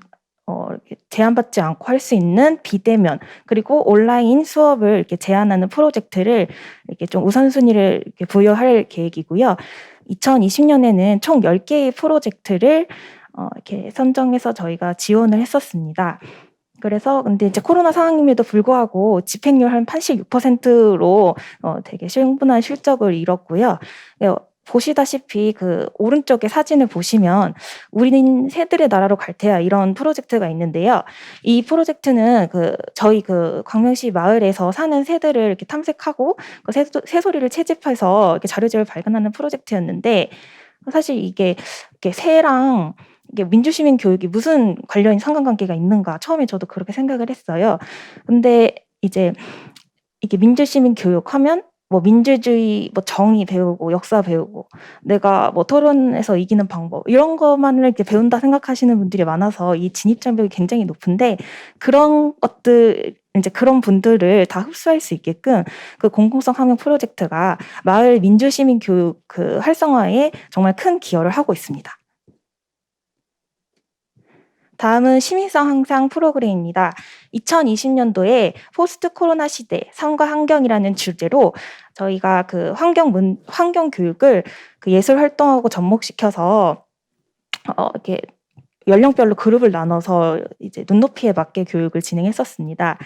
이렇게 제한받지 않고 할 수 있는 비대면 그리고 온라인 수업을 이렇게 제안하는 프로젝트를 이렇게 좀 우선순위를 이렇게 부여할 계획이고요. 2020년에는 총 10개의 프로젝트를 이렇게 선정해서 저희가 지원을 했었습니다. 그래서 근데 이제 코로나 상황임에도 불구하고 집행률 한 86%로 되게 충분한 실적을 이뤘고요. 보시다시피 오른쪽에 사진을 보시면 우리는 새들의 나라로 갈 테야 이런 프로젝트가 있는데요. 이 프로젝트는 저희 광명시 마을에서 사는 새들을 이렇게 탐색하고 새소리를 채집해서 이렇게 자료집을 발견하는 프로젝트였는데 사실 이게 새랑 이게 민주시민 교육이 무슨 관련이 상관관계가 있는가 처음에 저도 그렇게 생각을 했어요. 근데 이제 이게 민주시민 교육하면 뭐 민주주의, 뭐 정의 배우고 역사 배우고 내가 뭐 토론에서 이기는 방법 이런 것만을 이렇게 배운다 생각하시는 분들이 많아서 이 진입 장벽이 굉장히 높은데 그런 것들 이제 그런 분들을 다 흡수할 수 있게끔 공공성 함영 프로젝트가 마을 민주시민 교육 활성화에 정말 큰 기여를 하고 있습니다. 다음은 시민성 향상 프로그램입니다. 2020년도에 포스트 코로나 시대 삶과 환경이라는 주제로 저희가 환경 교육을 예술 활동하고 접목시켜서 이렇게 연령별로 그룹을 나눠서 이제 눈높이에 맞게 교육을 진행했었습니다.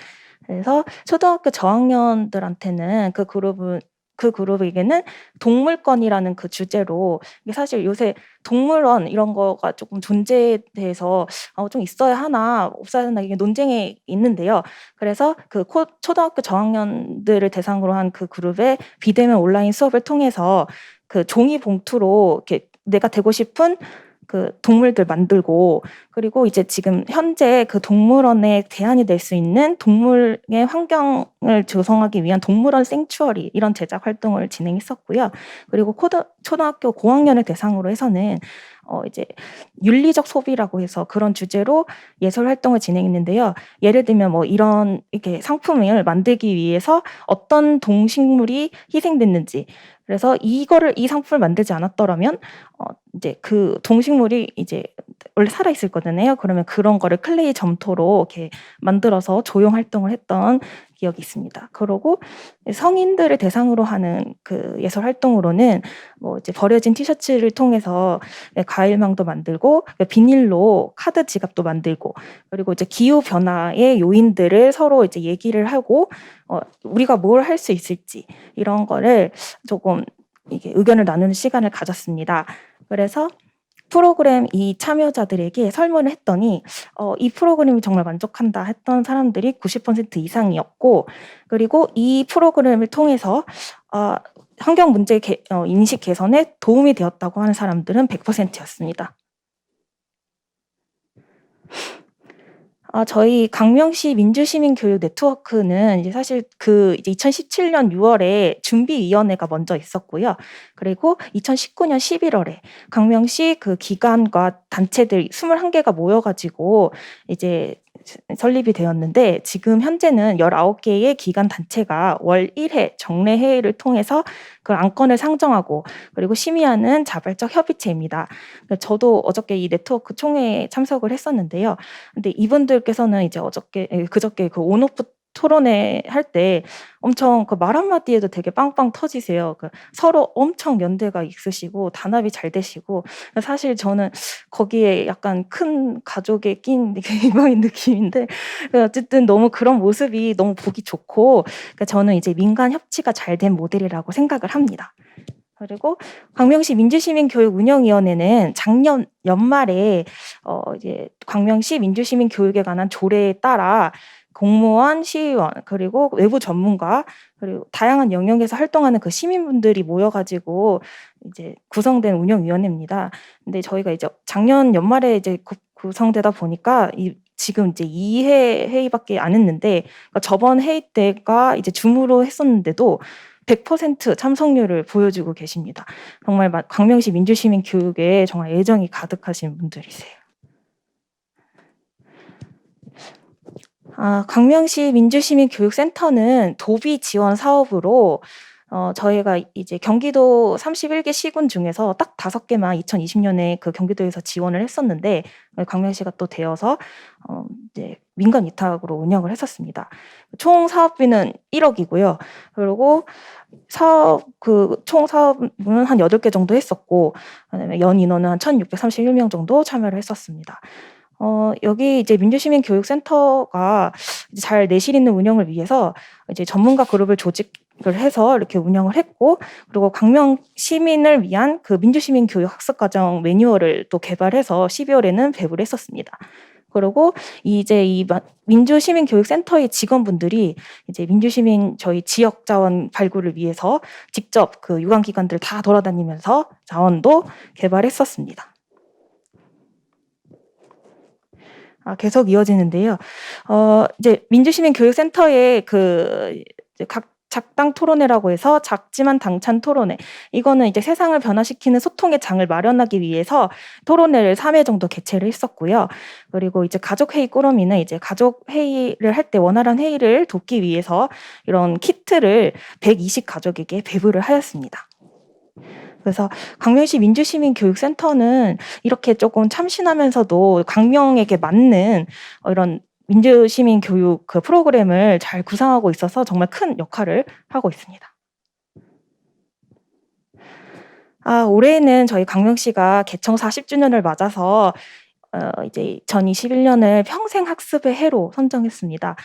그래서 초등학교 저학년들한테는 그 그룹에게는 동물권이라는 주제로 이게 사실 요새 동물원 이런 거가 조금 존재에 대해서 좀 있어야 하나 없어야 하나 이게 논쟁이 있는데요. 그래서 초등학교 저학년들을 대상으로 한 그룹의 비대면 온라인 수업을 통해서 종이 봉투로 이렇게 내가 되고 싶은 동물들 만들고 그리고 이제 지금 현재 동물원의 대안이 될 수 있는 동물의 환경을 조성하기 위한 동물원 생추어리 이런 제작 활동을 진행했었고요. 그리고 초등학교 고학년을 대상으로 해서는 이제 윤리적 소비라고 해서 그런 주제로 예술 활동을 진행했는데요. 예를 들면 뭐 이런 이렇게 상품을 만들기 위해서 어떤 동식물이 희생됐는지 그래서 이 상품을 만들지 않았더라면 이제 동식물이 이제 원래 살아 있을 거잖아요. 그러면 그런 거를 클레이 점토로 이렇게 만들어서 조형 활동을 했던 기억이 있습니다. 그리고 성인들을 대상으로 하는 그 예술 활동으로는 뭐 이제 버려진 티셔츠를 통해서 과일망도 만들고 비닐로 카드 지갑도 만들고 그리고 이제 기후 변화의 요인들을 서로 이제 얘기를 하고 우리가 뭘 할 수 있을지 이런 거를 조금 이게 의견을 나누는 시간을 가졌습니다. 그래서 프로그램 이 참여자들에게 설문을 했더니 이 프로그램이 정말 만족한다 했던 사람들이 90% 이상이었고 그리고 이 프로그램을 통해서 환경 문제 인식 개선에 도움이 되었다고 하는 사람들은 100%였습니다. 저희 강명시 민주시민교육 네트워크는 이제 사실 이제 2017년 6월에 준비위원회가 먼저 있었고요. 그리고 2019년 11월에 강명시 그 기관과 단체들 21개가 모여가지고 이제 설립이 되었는데 지금 현재는 19개의 기관 단체가 월 1회 정례 회의를 통해서 그 안건을 상정하고 그리고 심의하는 자발적 협의체입니다. 저도 어저께 이 네트워크 총회에 참석을 했었는데요. 근데 이분들께서는 이제 그저께 그 온오프 토론회 할 때 엄청 그 말 한마디에도 되게 빵빵 터지세요. 서로 엄청 연대가 있으시고 단합이 잘 되시고 사실 저는 거기에 약간 큰 가족에 낀 이거인 느낌인데 어쨌든 너무 그런 모습이 너무 보기 좋고 저는 이제 민간 협치가 잘 된 모델이라고 생각을 합니다. 그리고 광명시 민주시민교육운영위원회는 작년 연말에 이제 광명시 민주시민교육에 관한 조례에 따라 공무원, 시의원, 그리고 외부 전문가, 그리고 다양한 영역에서 활동하는 그 시민분들이 모여가지고 이제 구성된 운영위원회입니다. 근데 저희가 이제 작년 연말에 이제 구성되다 보니까 지금 이제 2회 회의밖에 안 했는데 그러니까 저번 회의 때가 이제 줌으로 했었는데도 100% 참석률을 보여주고 계십니다. 정말 광명시 민주시민 교육에 정말 애정이 가득하신 분들이세요. 광명시 민주시민교육센터는 도비 지원 사업으로 저희가 이제 경기도 31개 시군 중에서 딱 5개만 2020년에 그 경기도에서 지원을 했었는데 광명시가 또 되어서 이제 민간 위탁으로 운영을 했었습니다. 총 사업비는 1억이고요. 그리고 총 사업은 한 8개 정도 했었고 그다음에 연 인원은 한 1,631명 정도 참여를 했었습니다. 여기 이제 민주시민교육센터가 잘 내실 있는 운영을 위해서 이제 전문가 그룹을 조직을 해서 이렇게 운영을 했고, 그리고 광명 시민을 위한 그 민주시민교육 학습과정 매뉴얼을 또 개발해서 12월에는 배부를 했었습니다. 그리고 이제 이 민주시민교육센터의 직원분들이 이제 민주시민 저희 지역 자원 발굴을 위해서 직접 그 유관기관들 다 돌아다니면서 자원도 개발했었습니다. 계속 이어지는데요. 이제 민주시민교육센터의 각 작당 토론회라고 해서 작지만 당찬 토론회. 이거는 이제 세상을 변화시키는 소통의 장을 마련하기 위해서 토론회를 3회 정도 개최를 했었고요. 그리고 이제 가족회의 꾸러미는 이제 가족회의를 할 때 원활한 회의를 돕기 위해서 이런 키트를 120 가족에게 배부를 하였습니다. 그래서 광명시 민주시민교육센터는 이렇게 조금 참신하면서도 광명에게 맞는 이런 민주시민 교육 그 프로그램을 잘 구상하고 있어서 정말 큰 역할을 하고 있습니다. 올해는 저희 광명시가 개청 40주년을 맞아서 이제 2021년을 평생학습의 해로 선정했습니다.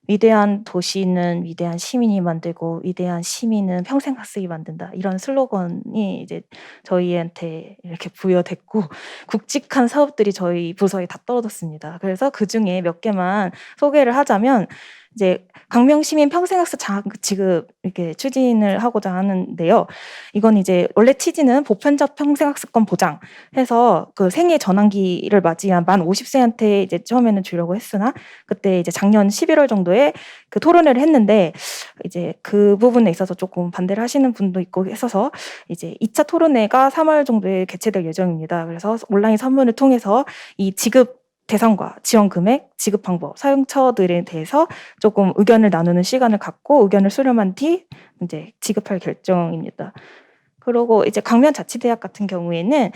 위대한 도시는 위대한 시민이 만들고 위대한 시민은 평생학습이 만든다. 이런 슬로건이 이제 저희한테 이렇게 부여됐고 굵직한 사업들이 저희 부서에 다 떨어졌습니다. 그래서 그중에 몇 개만 소개를 하자면 이제 광명시민 평생학습 지급 이렇게 추진을 하고자 하는데요. 이건 이제 원래 취지는 보편적 평생학습권 보장해서 그 생애 전환기를 맞이한 만 50세한테 이제 처음에는 주려고 했으나 그때 이제 작년 11월 정도에 그 토론회를 했는데 이제 그 부분에 있어서 조금 반대를 하시는 분도 있고 했어서 이제 2차 토론회가 3월 정도에 개최될 예정입니다. 그래서 온라인 선문을 통해서 이 지급 대상과 지원 금액, 지급 방법, 사용처들에 대해서 조금 의견을 나누는 시간을 갖고 의견을 수렴한 뒤 이제 지급할 결정입니다. 그리고 이제 광명자치대학 같은 경우에는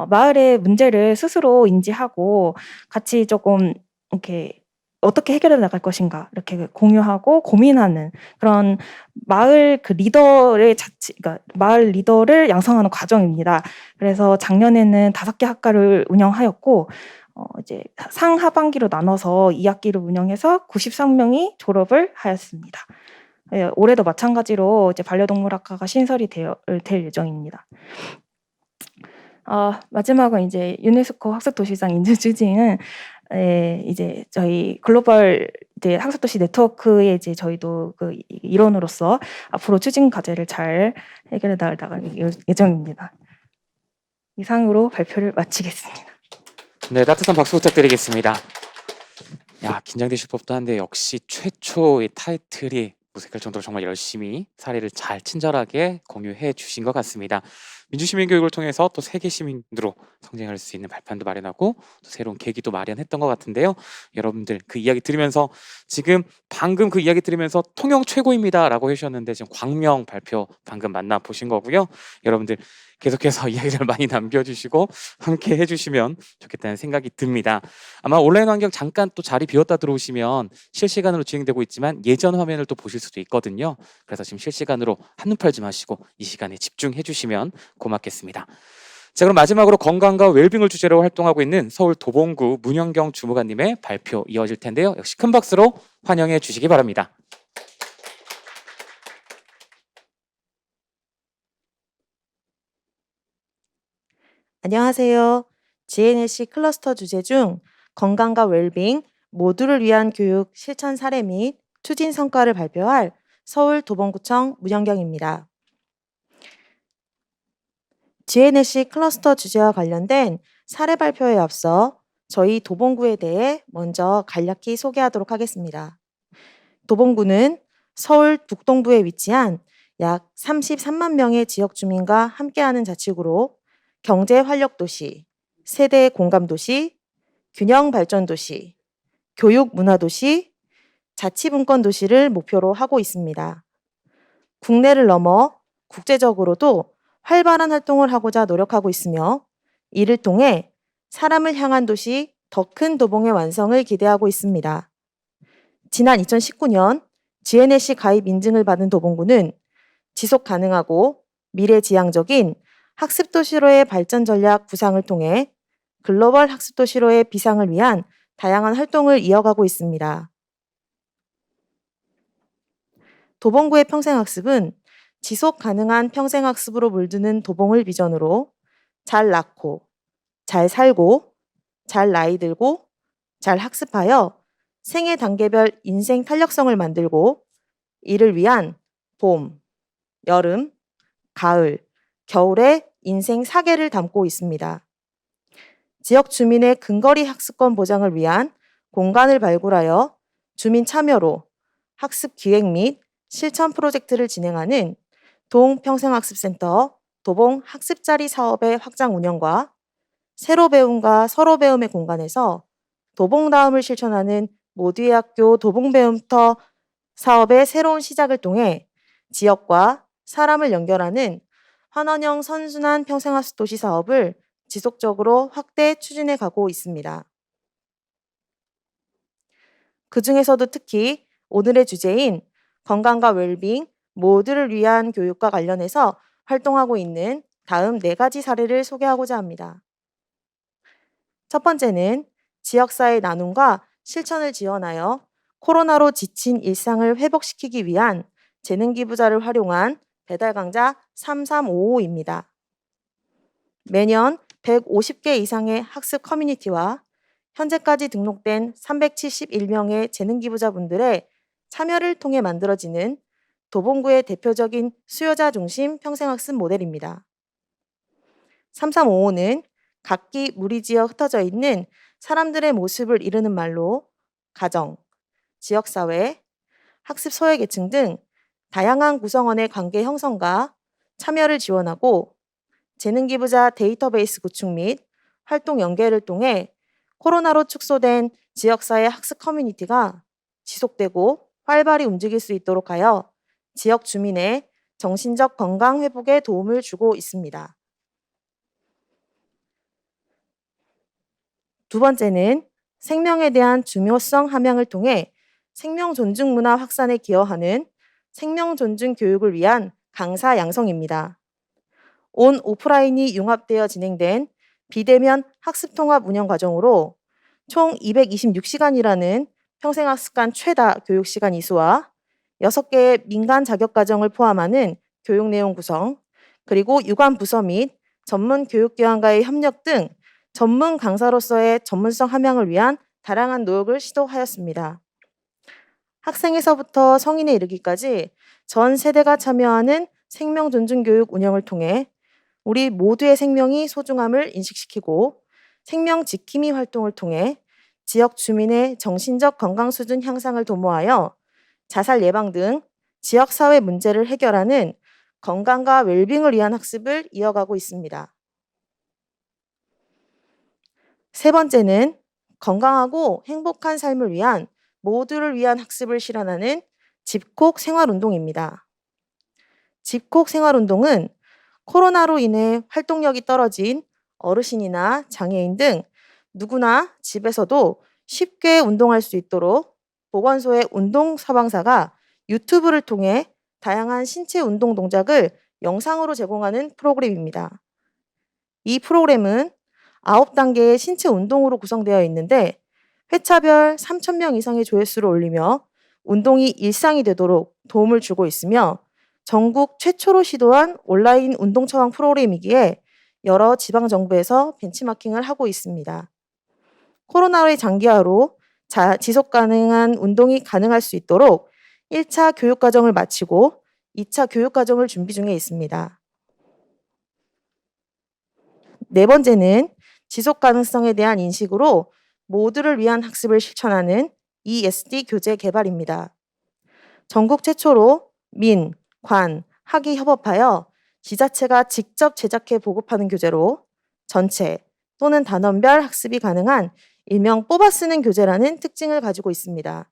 마을의 문제를 스스로 인지하고 같이 조금 이렇게 어떻게 해결해 나갈 것인가 이렇게 공유하고 고민하는 그런 마을 그 리더의 그러니까 마을 리더를 양성하는 과정입니다. 그래서 작년에는 5개 학과를 운영하였고 이제 상하반기로 나눠서 2학기를 운영해서 93명이 졸업을 하였습니다. 예, 올해도 마찬가지로 이제 반려동물학과가 신설이 될 예정입니다. 마지막은 이제 유네스코 학습도시상 인증 추진은 이제 저희 글로벌 이제 학습도시 네트워크에 이제 저희도 그 일원으로서 앞으로 추진 과제를 잘 해결해 나갈 예정입니다. 이상으로 발표를 마치겠습니다. 네, 따뜻한 박수 부탁드리겠습니다. 야, 긴장되실 법도 한데 역시 최초의 타이틀이 무색할 정도로 정말 열심히 사례를 잘 친절하게 공유해 주신 것 같습니다. 민주시민 교육을 통해서 또 세계 시민으로 성장할 수 있는 발판도 마련하고 또 새로운 계기도 마련했던 것 같은데요. 여러분들 그 이야기 들으면서 방금 그 이야기 들으면서 통영 최고입니다라고 해주셨는데 지금 광명 발표 방금 만나보신 거고요. 여러분들 계속해서 이야기를 많이 남겨주시고 함께 해주시면 좋겠다는 생각이 듭니다. 아마 온라인 환경 잠깐 또 자리 비웠다 들어오시면 실시간으로 진행되고 있지만 예전 화면을 또 보실 수도 있거든요. 그래서 지금 실시간으로 한눈 팔지 마시고 이 시간에 집중해 주시면 고맙겠습니다. 자, 그럼 마지막으로 건강과 웰빙을 주제로 활동하고 있는 서울 도봉구 문현경 주무관님의 발표 이어질 텐데요. 역시 큰 박수로 환영해 주시기 바랍니다. 안녕하세요. GNLC 클러스터 주제 중 건강과 웰빙 모두를 위한 교육 실천 사례 및 추진 성과를 발표할 서울 도봉구청 문현경입니다. GNLC 클러스터 주제와 관련된 사례 발표에 앞서 저희 도봉구에 대해 먼저 간략히 소개하도록 하겠습니다. 도봉구는 서울 북동부에 위치한 약 33만 명의 지역 주민과 함께하는 자치구로 경제 활력 도시, 세대 공감 도시, 균형 발전 도시, 교육 문화 도시, 자치분권 도시를 목표로 하고 있습니다. 국내를 넘어 국제적으로도 활발한 활동을 하고자 노력하고 있으며 이를 통해 사람을 향한 도시 더 큰 도봉의 완성을 기대하고 있습니다. 지난 2019년 GNLC 가입 인증을 받은 도봉구는 지속 가능하고 미래지향적인 학습도시로의 발전 전략 구상을 통해 글로벌 학습도시로의 비상을 위한 다양한 활동을 이어가고 있습니다. 도봉구의 평생학습은 지속 가능한 평생학습으로 물드는 도봉을 비전으로 잘 낳고, 잘 살고, 잘 나이 들고, 잘 학습하여 생애 단계별 인생 탄력성을 만들고 이를 위한 봄, 여름, 가을, 겨울의 인생 4계를 담고 있습니다. 지역 주민의 근거리 학습권 보장을 위한 공간을 발굴하여 주민 참여로 학습 기획 및 실천 프로젝트를 진행하는 동평생학습센터 도봉 학습자리 사업의 확장 운영과 새로 배움과 서로 배움의 공간에서 도봉다움을 실천하는 모두의 학교 도봉배움터 사업의 새로운 시작을 통해 지역과 사람을 연결하는 환원형 선순환 평생학습 도시 사업을 지속적으로 확대 추진해 가고 있습니다. 그 중에서도 특히 오늘의 주제인 건강과 웰빙 모두를 위한 교육과 관련해서 활동하고 있는 다음 4가지 사례를 소개하고자 합니다. 첫 번째는 지역사회 나눔과 실천을 지원하여 코로나로 지친 일상을 회복시키기 위한 재능기부자를 활용한 배달강좌 3355입니다. 매년 150개 이상의 학습 커뮤니티와 현재까지 등록된 371명의 재능기부자분들의 참여를 통해 만들어지는 도봉구의 대표적인 수요자 중심 평생학습 모델입니다. 3355는 각기 무리지어 흩어져 있는 사람들의 모습을 이르는 말로 가정, 지역사회, 학습 소외계층 등 다양한 구성원의 관계 형성과 참여를 지원하고 재능기부자 데이터베이스 구축 및 활동 연계를 통해 코로나로 축소된 지역사회 학습 커뮤니티가 지속되고 활발히 움직일 수 있도록 하여 지역 주민의 정신적 건강 회복에 도움을 주고 있습니다. 두 번째는 생명에 대한 중요성 함양을 통해 생명 존중 문화 확산에 기여하는 생명 존중 교육을 위한 강사 양성입니다. 온 오프라인이 융합되어 진행된 비대면 학습통합 운영 과정으로 총 226시간이라는 평생학습관 최다 교육시간 이수와 6개의 민간 자격과정을 포함하는 교육 내용 구성, 그리고 유관 부서 및 전문 교육기관과의 협력 등 전문 강사로서의 전문성 함양을 위한 다양한 노력을 시도하였습니다. 학생에서부터 성인에 이르기까지 전 세대가 참여하는 생명 존중 교육 운영을 통해 우리 모두의 생명이 소중함을 인식시키고 생명 지킴이 활동을 통해 지역 주민의 정신적 건강 수준 향상을 도모하여 자살 예방 등 지역 사회 문제를 해결하는 건강과 웰빙을 위한 학습을 이어가고 있습니다. 세 번째는 건강하고 행복한 삶을 위한 모두를 위한 학습을 실현하는 집콕 생활운동입니다. 집콕 생활운동은 코로나로 인해 활동력이 떨어진 어르신이나 장애인 등 누구나 집에서도 쉽게 운동할 수 있도록 보건소의 운동 처방사가 유튜브를 통해 다양한 신체 운동 동작을 영상으로 제공하는 프로그램입니다. 이 프로그램은 9단계의 신체 운동으로 구성되어 있는데 회차별 3,000명 이상의 조회수를 올리며 운동이 일상이 되도록 도움을 주고 있으며 전국 최초로 시도한 온라인 운동 처방 프로그램이기에 여러 지방 정부에서 벤치마킹을 하고 있습니다. 코로나의 장기화로 지속 가능한 운동이 가능할 수 있도록 1차 교육 과정을 마치고 2차 교육 과정을 준비 중에 있습니다. 네 번째는 지속 가능성에 대한 인식으로 모두를 위한 학습을 실천하는 ESD 교재 개발입니다. 전국 최초로 민, 관, 학이 협업하여 지자체가 직접 제작해 보급하는 교재로 전체 또는 단원별 학습이 가능한 일명 뽑아 쓰는 교재라는 특징을 가지고 있습니다.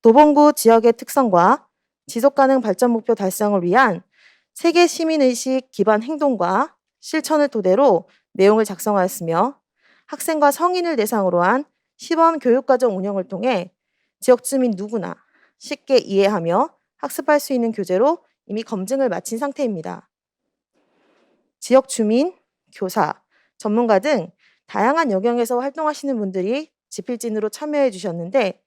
도봉구 지역의 특성과 지속가능 발전 목표 달성을 위한 세계 시민의식 기반 행동과 실천을 토대로 내용을 작성하였으며 학생과 성인을 대상으로 한 시범 교육과정 운영을 통해 지역 주민 누구나 쉽게 이해하며 학습할 수 있는 교재로 이미 검증을 마친 상태입니다. 지역 주민, 교사, 전문가 등 다양한 영역에서 활동하시는 분들이 집필진으로 참여해 주셨는데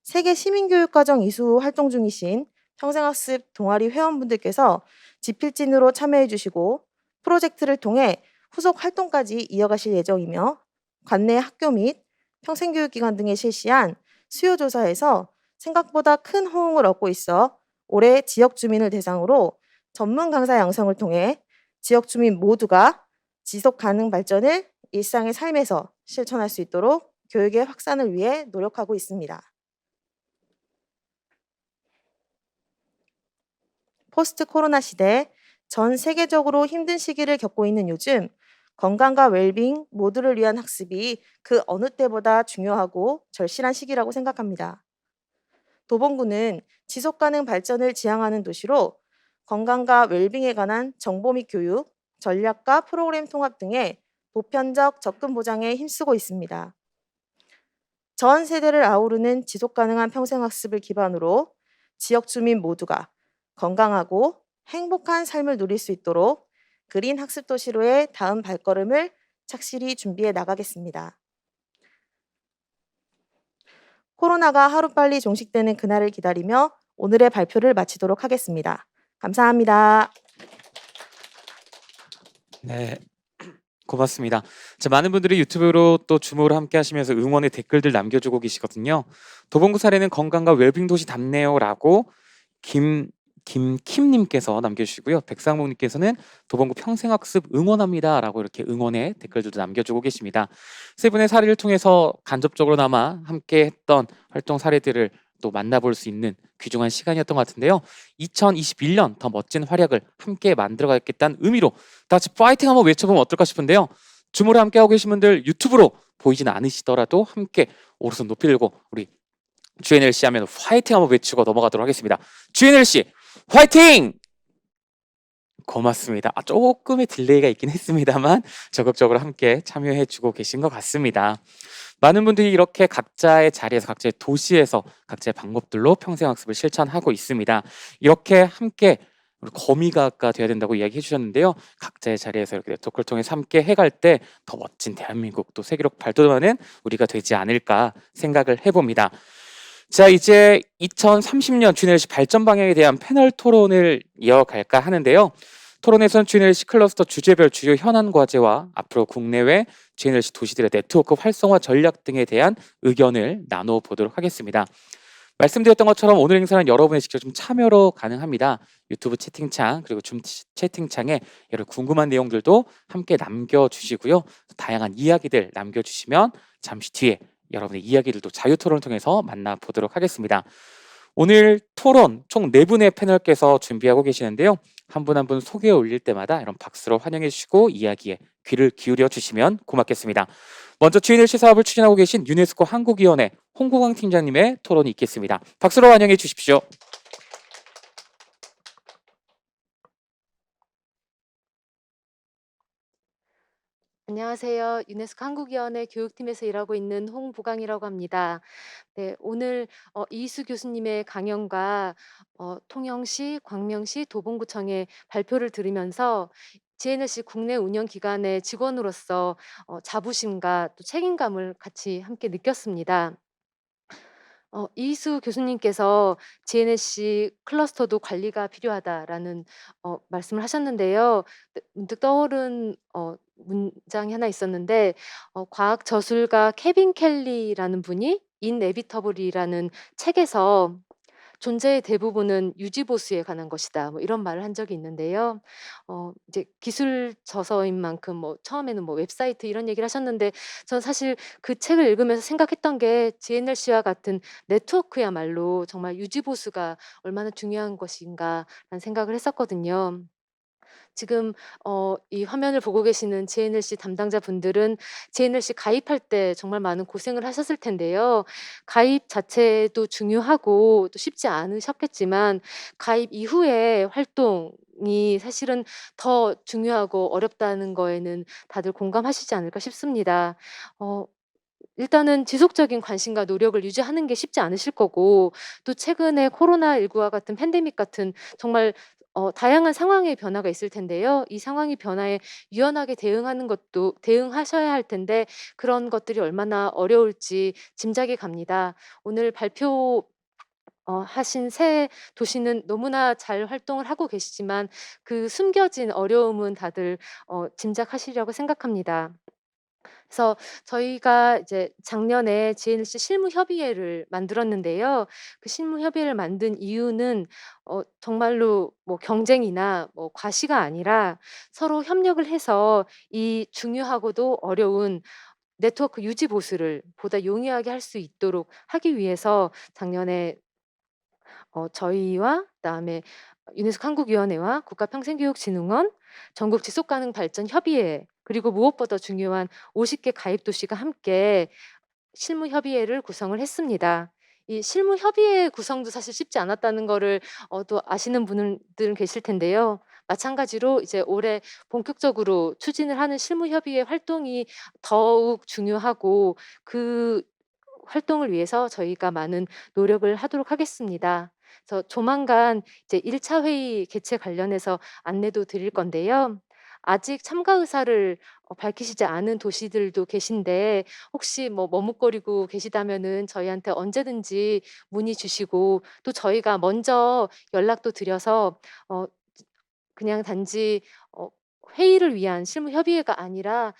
세계 시민교육과정 이수 활동 중이신 평생학습 동아리 회원분들께서 집필진으로 참여해 주시고 프로젝트를 통해 후속 활동까지 이어가실 예정이며 관내 학교 및 평생교육기관 등에 실시한 수요조사에서 생각보다 큰 호응을 얻고 있어 올해 지역 주민을 대상으로 전문 강사 양성을 통해 지역 주민 모두가 지속 가능 발전을 일상의 삶에서 실천할 수 있도록 교육의 확산을 위해 노력하고 있습니다. 포스트 코로나 시대 전 세계적으로 힘든 시기를 겪고 있는 요즘 건강과 웰빙 모두를 위한 학습이 그 어느 때보다 중요하고 절실한 시기라고 생각합니다. 도봉구는 지속가능 발전을 지향하는 도시로 건강과 웰빙에 관한 정보 및 교육, 전략과 프로그램 통합 등의 보편적 접근 보장에 힘쓰고 있습니다. 전 세대를 아우르는 지속가능한 평생학습을 기반으로 지역 주민 모두가 건강하고 행복한 삶을 누릴 수 있도록 그린 학습도시로의 다음 발걸음을 착실히 준비해 나가겠습니다. 코로나가 하루빨리 종식되는 그날을 기다리며 오늘의 발표를 마치도록 하겠습니다. 감사합니다. 네, 고맙습니다. 자, 많은 분들이 유튜브로 또 줌으로 함께 하시면서 응원의 댓글들 남겨주고 계시거든요. 도봉구 사례는 건강과 웰빙 도시 답네요라고 김킴님께서 남겨주시고요. 백상목님께서는 도봉구 평생학습 응원합니다라고 이렇게 응원의 댓글들도 남겨주고 계십니다. 세 분의 사례를 통해서 간접적으로나마 함께했던 활동 사례들을 또 만나볼 수 있는 귀중한 시간이었던 것 같은데요. 2021년 더 멋진 활약을 함께 만들어가겠다는 의미로 다 같이 파이팅 한번 외쳐보면 어떨까 싶은데요. 줌으로 함께하고 계신 분들 유튜브로 보이지는 않으시더라도 함께 오른손 높이 들고 우리 GNLC 하면 파이팅 한번 외치고 넘어가도록 하겠습니다. GNLC 화이팅! 고맙습니다. 조금의 딜레이가 있긴 했습니다만 적극적으로 함께 참여해 주고 계신 것 같습니다. 많은 분들이 이렇게 각자의 자리에서 각자의 도시에서 각자의 방법들로 평생학습을 실천하고 있습니다. 이렇게 함께 우리 거미가가 돼야 된다고 이야기해 주셨는데요. 각자의 자리에서 이렇게 네트워크를 통해서 함께 해갈 때 더 멋진 대한민국 또 세계로 발돋움하는 우리가 되지 않을까 생각을 해봅니다. 자, 이제 2030년 GNLC 발전 방향에 대한 패널 토론을 이어갈까 하는데요. 토론에서는 GNLC 클러스터 주제별 주요 현안 과제와 앞으로 국내외 GNLC 도시들의 네트워크 활성화 전략 등에 대한 의견을 나눠보도록 하겠습니다. 말씀드렸던 것처럼 오늘 행사는 여러분의 직접 좀 참여로 가능합니다. 유튜브 채팅창 그리고 줌 채팅창에 여러 궁금한 내용들도 함께 남겨주시고요. 다양한 이야기들 남겨주시면 잠시 뒤에 여러분의 이야기들도 자유 토론을 통해서 만나보도록 하겠습니다. 오늘 토론 총 4분의 패널께서 준비하고 계시는데요. 한 분 한 분 소개 올릴 때마다 이런 박수로 환영해 주시고 이야기에 귀를 기울여 주시면 고맙겠습니다. 먼저 GNLC 사업을 추진하고 계신 유네스코 한국위원회 홍국왕 팀장님의 토론이 있겠습니다. 박수로 환영해 주십시오. 안녕하세요. 유네스코 한국위원회 교육팀에서 일하고 있는 홍보강이라고 합니다. 네, 오늘 이희수 교수님의 강연과 통영시, 광명시, 도봉구청의 발표를 들으면서 GNLC 국내 운영 기관의 직원으로서 자부심과 또 책임감을 같이 함께 느꼈습니다. 이희수 교수님께서 GNLC 클러스터도 관리가 필요하다라는 말씀을 하셨는데요. 문득 떠오른 문장이 하나 있었는데 과학 저술가 케빈 켈리라는 분이 인에비터블이라는 책에서 존재의 대부분은 유지보수에 관한 것이다. 뭐 이런 말을 한 적이 있는데요. 이제 기술 저서인 만큼 뭐 처음에는 뭐 웹사이트 이런 얘기를 하셨는데 전 사실 그 책을 읽으면서 생각했던 게 GNLC와 같은 네트워크야말로 정말 유지보수가 얼마나 중요한 것인가라는 생각을 했었거든요. 지금 이 화면을 보고 계시는 GNLC 담당자분들은 GNLC 가입할 때 정말 많은 고생을 하셨을 텐데요. 가입 자체도 중요하고 또 쉽지 않으셨겠지만 가입 이후의 활동이 사실은 더 중요하고 어렵다는 거에는 다들 공감하시지 않을까 싶습니다. 일단은 지속적인 관심과 노력을 유지하는 게 쉽지 않으실 거고 또 최근에 코로나19와 같은 팬데믹 같은 정말 다양한 상황의 변화가 있을 텐데요. 이 상황의 변화에 유연하게 대응하셔야 할 텐데 그런 것들이 얼마나 어려울지 짐작이 갑니다. 오늘 발표 하신 새 도시는 너무나 잘 활동을 하고 계시지만 그 숨겨진 어려움은 다들 짐작하시리라고 생각합니다. 그래서 저희가 이제 작년에 GNLC 실무협의회를 만들었는데요. 그 실무협의회를 만든 이유는 정말로 뭐 경쟁이나 뭐 과시가 아니라 서로 협력을 해서 이 중요하고도 어려운 네트워크 유지 보수를 보다 용이하게 할 수 있도록 하기 위해서 작년에 저희와 그다음에 유네스코 한국위원회와 국가평생교육진흥원, 전국 지속가능발전협의회 그리고 무엇보다 중요한 50개 가입 도시가 함께 실무협의회를 구성을 했습니다. 이 실무협의회 구성도 사실 쉽지 않았다는 거를 또 아시는 분들은 계실 텐데요. 마찬가지로 이제 올해 본격적으로 추진을 하는 실무협의회 활동이 더욱 중요하고 그 활동을 위해서 저희가 많은 노력을 하도록 하겠습니다. 그래서 조만간 이제 1차 회의 개최 관련해서 안내도 드릴 건데요. 아직 참가 의사를 밝히시지 않은 도시들도 계신데 혹시 뭐 머뭇거리고 계시다면은 저희한테 언제든지 문의 주시고 또 저희가 먼저 연락도 드려서 그냥 단지 회의를 위한 실무 협의회가 아니라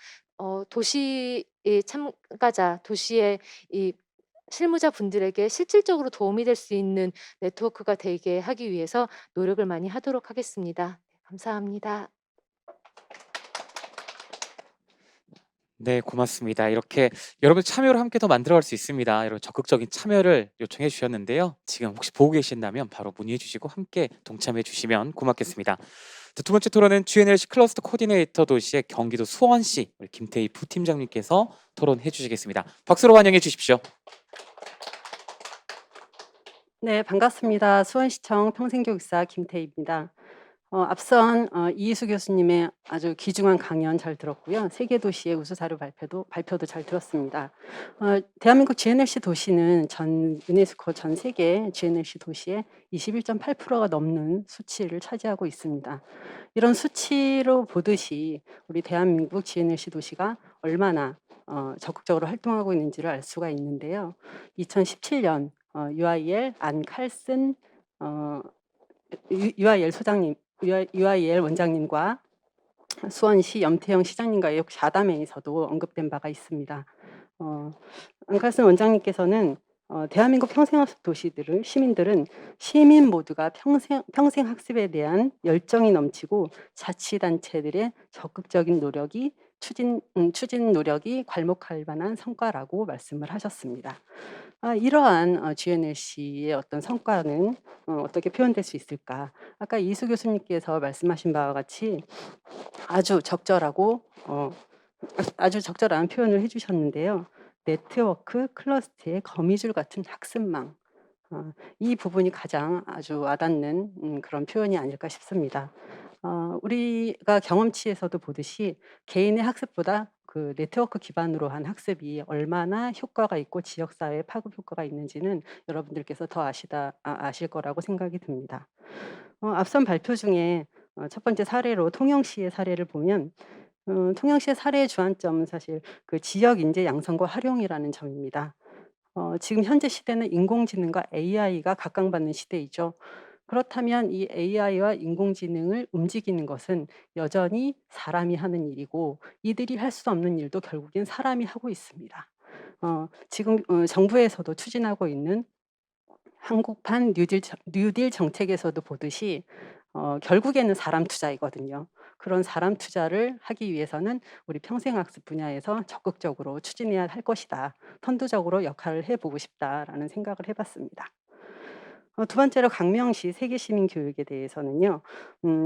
도시의 참가자, 도시의 이 실무자분들에게 실질적으로 도움이 될 수 있는 네트워크가 되게 하기 위해서 노력을 많이 하도록 하겠습니다. 감사합니다. 네, 고맙습니다. 이렇게 여러분 참여를 함께 더 만들어갈 수 있습니다. 여러분 적극적인 참여를 요청해 주셨는데요. 지금 혹시 보고 계신다면 바로 문의해 주시고 함께 동참해 주시면 고맙겠습니다. 자, 두 번째 토론은 GNLC 클러스터 코디네이터 도시의 경기도 수원시 우리 김태희 부팀장님께서 토론해 주시겠습니다. 박수로 환영해 주십시오. 네, 반갑습니다. 수원시청 평생교육사 김태희입니다. 앞선 이희수 교수님의 아주 귀중한 강연 잘 들었고요. 세계 도시의 우수 사료 발표도 잘 들었습니다. 대한민국 GNLC 도시는 유네스코 전 세계 GNLC 도시의 21.8%가 넘는 수치를 차지하고 있습니다. 이런 수치로 보듯이 우리 대한민국 GNLC 도시가 얼마나 적극적으로 활동하고 있는지를 알 수가 있는데요. 2017년 UIL 안 칼슨 UIL 소장님, UIL 원장님과 수원시 염태영 시장님과의 자담회에서도 언급된 바가 있습니다. 안칼슨 원장님께서는 대한민국 평생학습 도시들을 시민 모두가 평생 학습에 대한 열정이 넘치고 자치단체들의 적극적인 노력이 추진 노력이 괄목할 만한 성과라고 말씀을 하셨습니다. 이러한 GNLC의 어떤 성과는 어떻게 표현될 수 있을까? 아까 이수 교수님께서 말씀하신 바와 같이 아주 적절한 표현을 해주셨는데요. 네트워크 클러스터의 거미줄 같은 학습망. 이 부분이 가장 아주 와닿는 그런 표현이 아닐까 싶습니다. 우리가 경험치에서도 보듯이 개인의 학습보다 그 네트워크 기반으로 한 학습이 얼마나 효과가 있고 지역사회에 파급 효과가 있는지는 여러분들께서 더 아실 거라고 생각이 듭니다. 앞선 발표 중에 첫 번째 사례로 통영시의 사례를 보면 통영시의 사례의 주안점은 사실 그 지역 인재 양성과 활용이라는 점입니다. 지금 현재 시대는 인공지능과 AI가 각광받는 시대이죠. 그렇다면 이 AI와 인공지능을 움직이는 것은 여전히 사람이 하는 일이고 이들이 할 수 없는 일도 결국엔 사람이 하고 있습니다. 지금 정부에서도 추진하고 있는 한국판 뉴딜 정책에서도 보듯이 결국에는 사람 투자이거든요. 그런 사람 투자를 하기 위해서는 우리 평생학습 분야에서 적극적으로 추진해야 할 것이다. 선두적으로 역할을 해보고 싶다라는 생각을 해봤습니다. 두 번째로 광명시 세계시민교육에 대해서는요.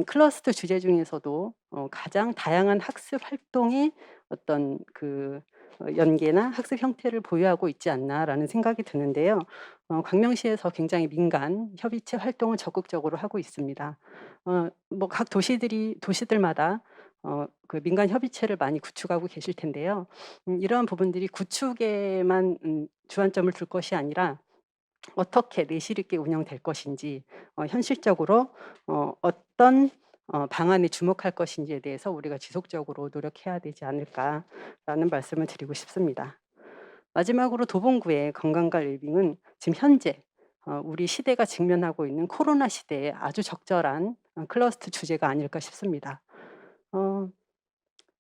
클러스터 주제 중에서도 가장 다양한 학습 활동의 어떤 그 연계나 학습 형태를 보유하고 있지 않나라는 생각이 드는데요. 광명시에서 굉장히 민간 협의체 활동을 적극적으로 하고 있습니다. 뭐 각 도시들마다 그 민간 협의체를 많이 구축하고 계실 텐데요. 이러한 부분들이 구축에만 주안점을 둘 것이 아니라 어떻게 내실 있게 운영될 것인지 현실적으로 어떤 방안에 주목할 것인지에 대해서 우리가 지속적으로 노력해야 되지 않을까라는 말씀을 드리고 싶습니다. 마지막으로 도봉구의 건강과 웰빙은 지금 현재 우리 시대가 직면하고 있는 코로나 시대에 아주 적절한 클러스터 주제가 아닐까 싶습니다.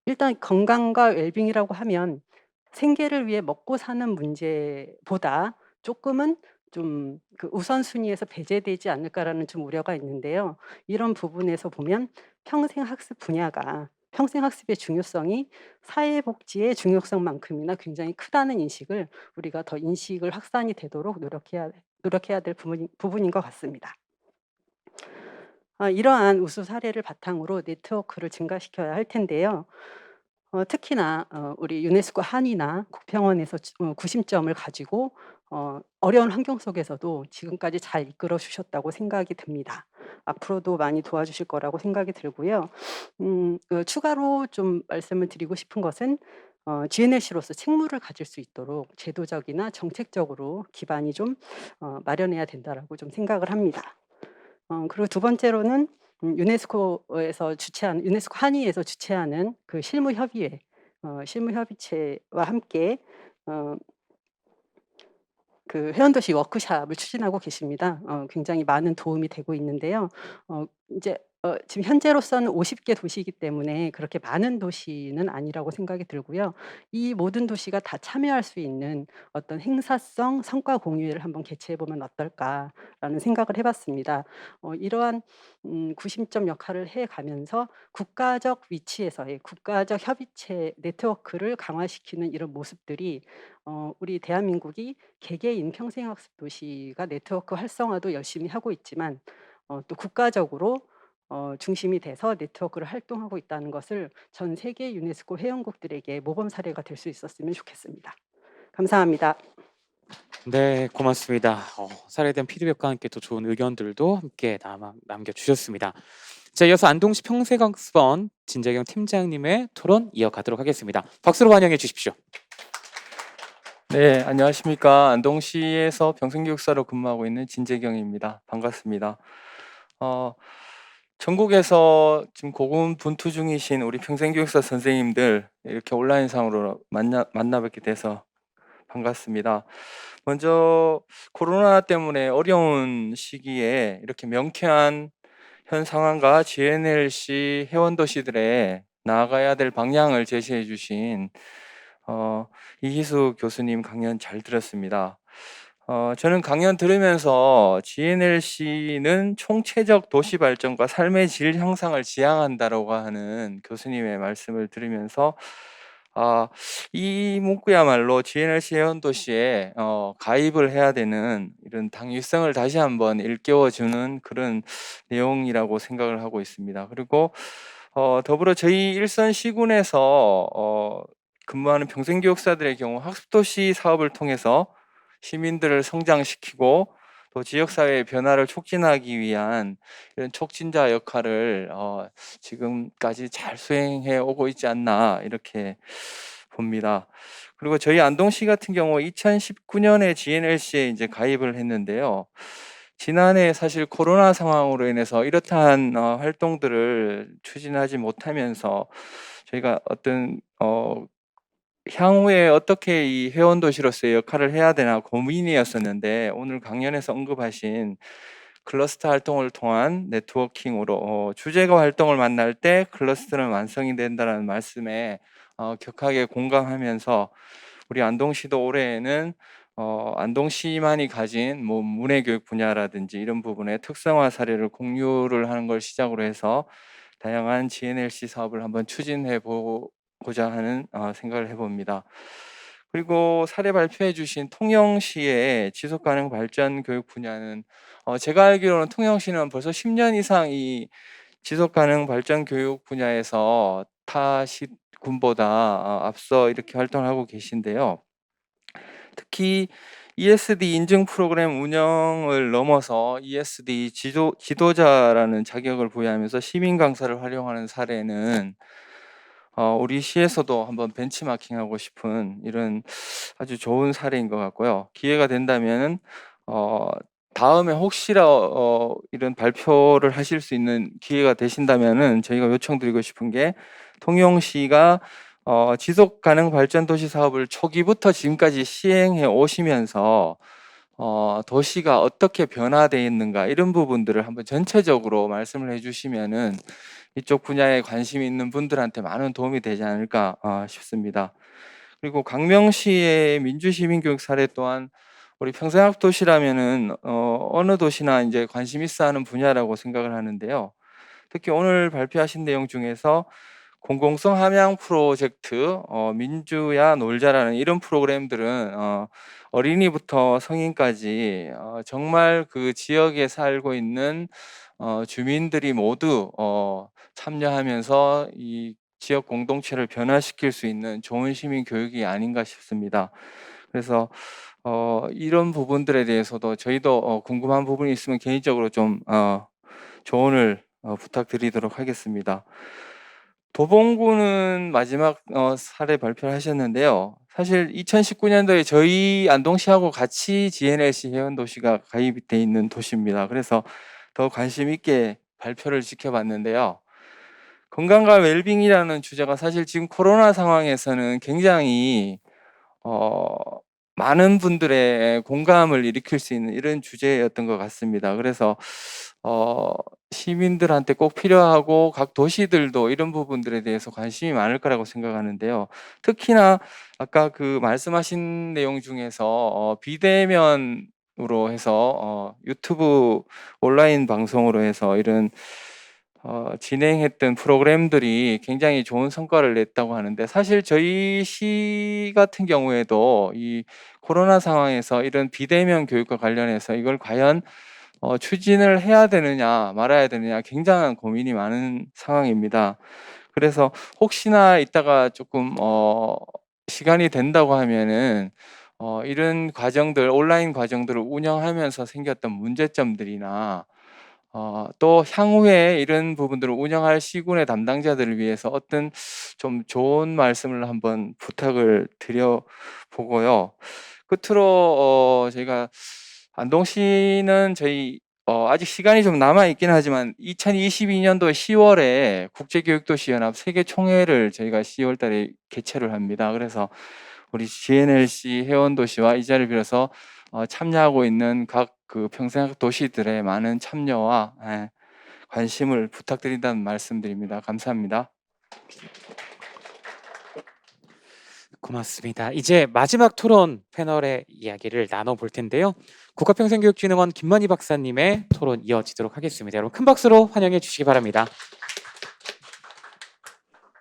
일단 건강과 웰빙이라고 하면 생계를 위해 먹고 사는 문제보다 조금은 좀 그 우선순위에서 배제되지 않을까라는 좀 우려가 있는데요. 이런 부분에서 보면 평생학습 분야가 평생학습의 중요성이 사회복지의 중요성만큼이나 굉장히 크다는 인식을 우리가 더 인식을 확산이 되도록 노력해야 될 부분인 것 같습니다. 이러한 우수 사례를 바탕으로 네트워크를 증가시켜야 할 텐데요. 특히나 우리 유네스코 한의나 국평원에서 구심점을 가지고 어려운 환경 속에서도 지금까지 잘 이끌어 주셨다고 생각이 듭니다. 앞으로도 많이 도와주실 거라고 생각이 들고요. 추가로 좀 말씀을 드리고 싶은 것은 GNLC로서 책무를 가질 수 있도록 제도적이나 정책적으로 기반이 좀 마련해야 된다라고 좀 생각을 합니다. 그리고 두 번째로는 유네스코 한의에서 주최하는 그 실무협의회, 실무협의체와 함께 그 회원도시 워크숍을 추진하고 계십니다. 굉장히 많은 도움이 되고 있는데요. 이제 지금 현재로서는 50개 도시이기 때문에 그렇게 많은 도시는 아니라고 생각이 들고요. 이 모든 도시가 다 참여할 수 있는 어떤 행사성 성과 공유회를 한번 개최해 보면 어떨까라는 생각을 해봤습니다. 이러한 구심점 역할을 해가면서 국가적 위치에서의 국가적 협의체 네트워크를 강화시키는 이런 모습들이 우리 대한민국이 개개인 평생학습 도시가 네트워크 활성화도 열심히 하고 있지만 또 국가적으로 중심이 돼서 네트워크를 활동하고 있다는 것을 전 세계 유네스코 회원국들에게 모범 사례가 될 수 있었으면 좋겠습니다. 감사합니다. 네, 고맙습니다. 사례에 대한 피드백과 함께 또 좋은 의견들도 함께 남겨주셨습니다. 자, 이어서 안동시 평생학습원 진재경 팀장님의 토론 이어가도록 하겠습니다. 박수로 환영해 주십시오. 네, 안녕하십니까. 안동시에서 평생교육사로 근무하고 있는 진재경입니다. 반갑습니다. 전국에서 지금 고군분투 중이신 우리 평생교육사 선생님들 이렇게 온라인상으로 만나 뵙게 돼서 반갑습니다. 먼저 코로나 때문에 어려운 시기에 이렇게 명쾌한 현 상황과 GNLC 회원도시들의 나아가야 될 방향을 제시해 주신 이희수 교수님 강연 잘 들었습니다. 저는 강연 들으면서 GNLC는 총체적 도시 발전과 삶의 질 향상을 지향한다라고 하는 교수님의 말씀을 들으면서 이 문구야말로 GNLC 회원도시에 가입을 해야 되는 이런 당위성을 다시 한번 일깨워주는 그런 내용이라고 생각을 하고 있습니다. 그리고 더불어 저희 일선 시군에서 근무하는 평생교육사들의 경우 학습도시 사업을 통해서 시민들을 성장시키고 또 지역사회의 변화를 촉진하기 위한 이런 촉진자 역할을 지금까지 잘 수행해 오고 있지 않나 이렇게 봅니다. 그리고 저희 안동시 같은 경우 2019년에 GNLC에 이제 가입을 했는데요. 지난해 사실 코로나 상황으로 인해서 이렇다한 활동들을 추진하지 못하면서 저희가 어떤 향후에 어떻게 이 회원도시로서의 역할을 해야 되나 고민이었었는데 오늘 강연에서 언급하신 클러스터 활동을 통한 네트워킹으로 주제가 활동을 만날 때 클러스터는 완성이 된다는 말씀에 격하게 공감하면서 우리 안동시도 올해에는 안동시만이 가진 뭐 문해교육 분야라든지 이런 부분의 특성화 사례를 공유를 하는 걸 시작으로 해서 다양한 GNLC 사업을 한번 추진해 보고자 하는 생각을 해봅니다. 그리고 사례 발표해 주신 통영시의 지속가능 발전 교육 분야는 제가 알기로는 통영시는 벌써 10년 이상 이 지속가능 발전 교육 분야에서 타 시군보다 앞서 이렇게 활동을 하고 계신데요. 특히 ESD 인증 프로그램 운영을 넘어서 ESD 지도자라는 자격을 부여하면서 시민 강사를 활용하는 사례는 우리 시에서도 한번 벤치마킹하고 싶은 이런 아주 좋은 사례인 것 같고요. 기회가 된다면 다음에 혹시라 이런 발표를 하실 수 있는 기회가 되신다면은 저희가 요청드리고 싶은 게 통영시가 지속 가능 발전 도시 사업을 초기부터 지금까지 시행해 오시면서 도시가 어떻게 변화되어 있는가 이런 부분들을 한번 전체적으로 말씀을 해주시면은 이쪽 분야에 관심 있는 분들한테 많은 도움이 되지 않을까 싶습니다. 그리고 광명시의 민주시민교육 사례 또한 우리 평생학 도시라면은 어느 도시나 이제 관심 있어 하는 분야라고 생각을 하는데요. 특히 오늘 발표하신 내용 중에서 공공성 함양 프로젝트, 민주야 놀자라는 이런 프로그램들은 어린이부터 성인까지 정말 그 지역에 살고 있는 주민들이 모두 참여하면서 이 지역 공동체를 변화시킬 수 있는 좋은 시민 교육이 아닌가 싶습니다. 그래서 이런 부분들에 대해서도 저희도 궁금한 부분이 있으면 개인적으로 좀 조언을 부탁드리도록 하겠습니다. 도봉구는 마지막 사례 발표를 하셨는데요. 사실 2019년도에 저희 안동시하고 같이 GNLC 회원도시가 가입돼 있는 도시입니다. 그래서 더 관심 있게 발표를 지켜봤는데요. 건강과 웰빙이라는 주제가 사실 지금 코로나 상황에서는 굉장히 많은 분들의 공감을 일으킬 수 있는 이런 주제였던 것 같습니다. 그래서 시민들한테 꼭 필요하고 각 도시들도 이런 부분들에 대해서 관심이 많을 거라고 생각하는데요. 특히나 아까 그 말씀하신 내용 중에서 비대면으로 해서 유튜브 온라인 방송으로 해서 이런 진행했던 프로그램들이 굉장히 좋은 성과를 냈다고 하는데 사실 저희 시 같은 경우에도 이 코로나 상황에서 이런 비대면 교육과 관련해서 이걸 과연 추진을 해야 되느냐 말아야 되느냐 굉장한 고민이 많은 상황입니다. 그래서 혹시나 이따가 조금 시간이 된다고 하면은 이런 과정들 온라인 과정들을 운영하면서 생겼던 문제점들이나 또 향후에 이런 부분들을 운영할 시군의 담당자들을 위해서 어떤 좀 좋은 말씀을 한번 부탁을 드려보고요. 끝으로 저희가 안동시는 저희 아직 시간이 좀 남아 있긴 하지만 2022년도 10월에 국제교육도시연합 세계총회를 저희가 10월 달에 개최를 합니다. 그래서 우리 GNLC 회원도시와 이 자리를 빌어서 참여하고 있는 각 그 평생학 도시들의 많은 참여와 관심을 부탁드린다는 말씀드립니다. 감사합니다. 고맙습니다. 이제 마지막 토론 패널의 이야기를 나눠볼 텐데요. 국가평생교육진흥원 김만희 박사님의 토론 이어지도록 하겠습니다. 여러분 큰 박수로 환영해 주시기 바랍니다.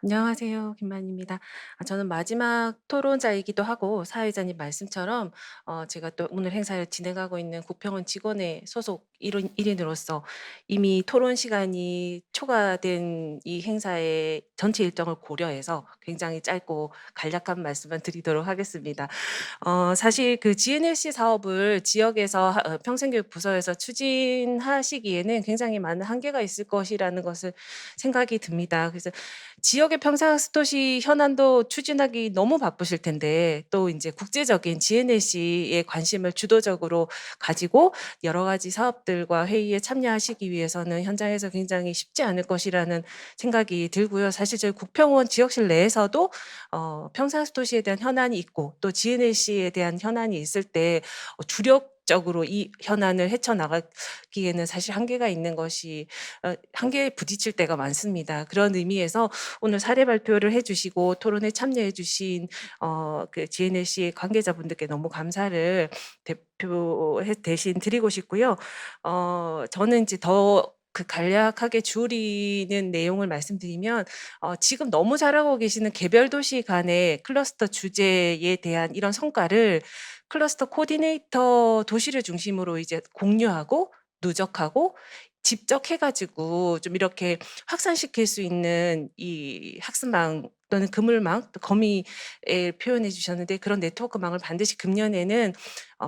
안녕하세요. 김만희입니다. 저는 마지막 토론자이기도 하고 사회자님 말씀처럼 제가 또 오늘 행사를 진행하고 있는 국평원 직원회 소속 일인으로서 이미 토론 시간이 초과된 이 행사의 전체 일정을 고려해서 굉장히 짧고 간략한 말씀만 드리도록 하겠습니다. 사실 그 GNLC 사업을 지역에서 평생교육 부서에서 추진하시기에는 굉장히 많은 한계가 있을 것이라는 것을 생각이 듭니다. 그래서 지역의 평생학습도시 현안도 추진하기 너무 바쁘실 텐데 또 이제 국제적인 GNLC의 관심을 주도적으로 가지고 여러 가지 사업들과 회의에 참여하시기 위해서는 현장에서 굉장히 쉽지 않을 것이라는 생각이 들고요. 사실 저희 국평원 지역실 내에서도 평생학습도시에 대한 현안이 있고 또 GNLC에 대한 현안이 있을 때 주력적으로 이 현안을 헤쳐나가기에는 사실 한계가 있는 것이 한계에 부딪힐 때가 많습니다. 그런 의미에서 오늘 사례 발표를 해주시고 토론에 참여해주신 그 GNLC 관계자분들께 너무 감사를 대신 드리고 싶고요. 저는 이제 더 그 간략하게 줄이는 내용을 말씀드리면 지금 너무 잘하고 계시는 개별 도시 간의 클러스터 주제에 대한 이런 성과를 클러스터 코디네이터 도시를 중심으로 이제 공유하고 누적하고 직접 해가지고 좀 이렇게 확산시킬 수 있는 이 학습망 또는 그물망, 또 거미에 표현해 주셨는데 그런 네트워크망을 반드시 금년에는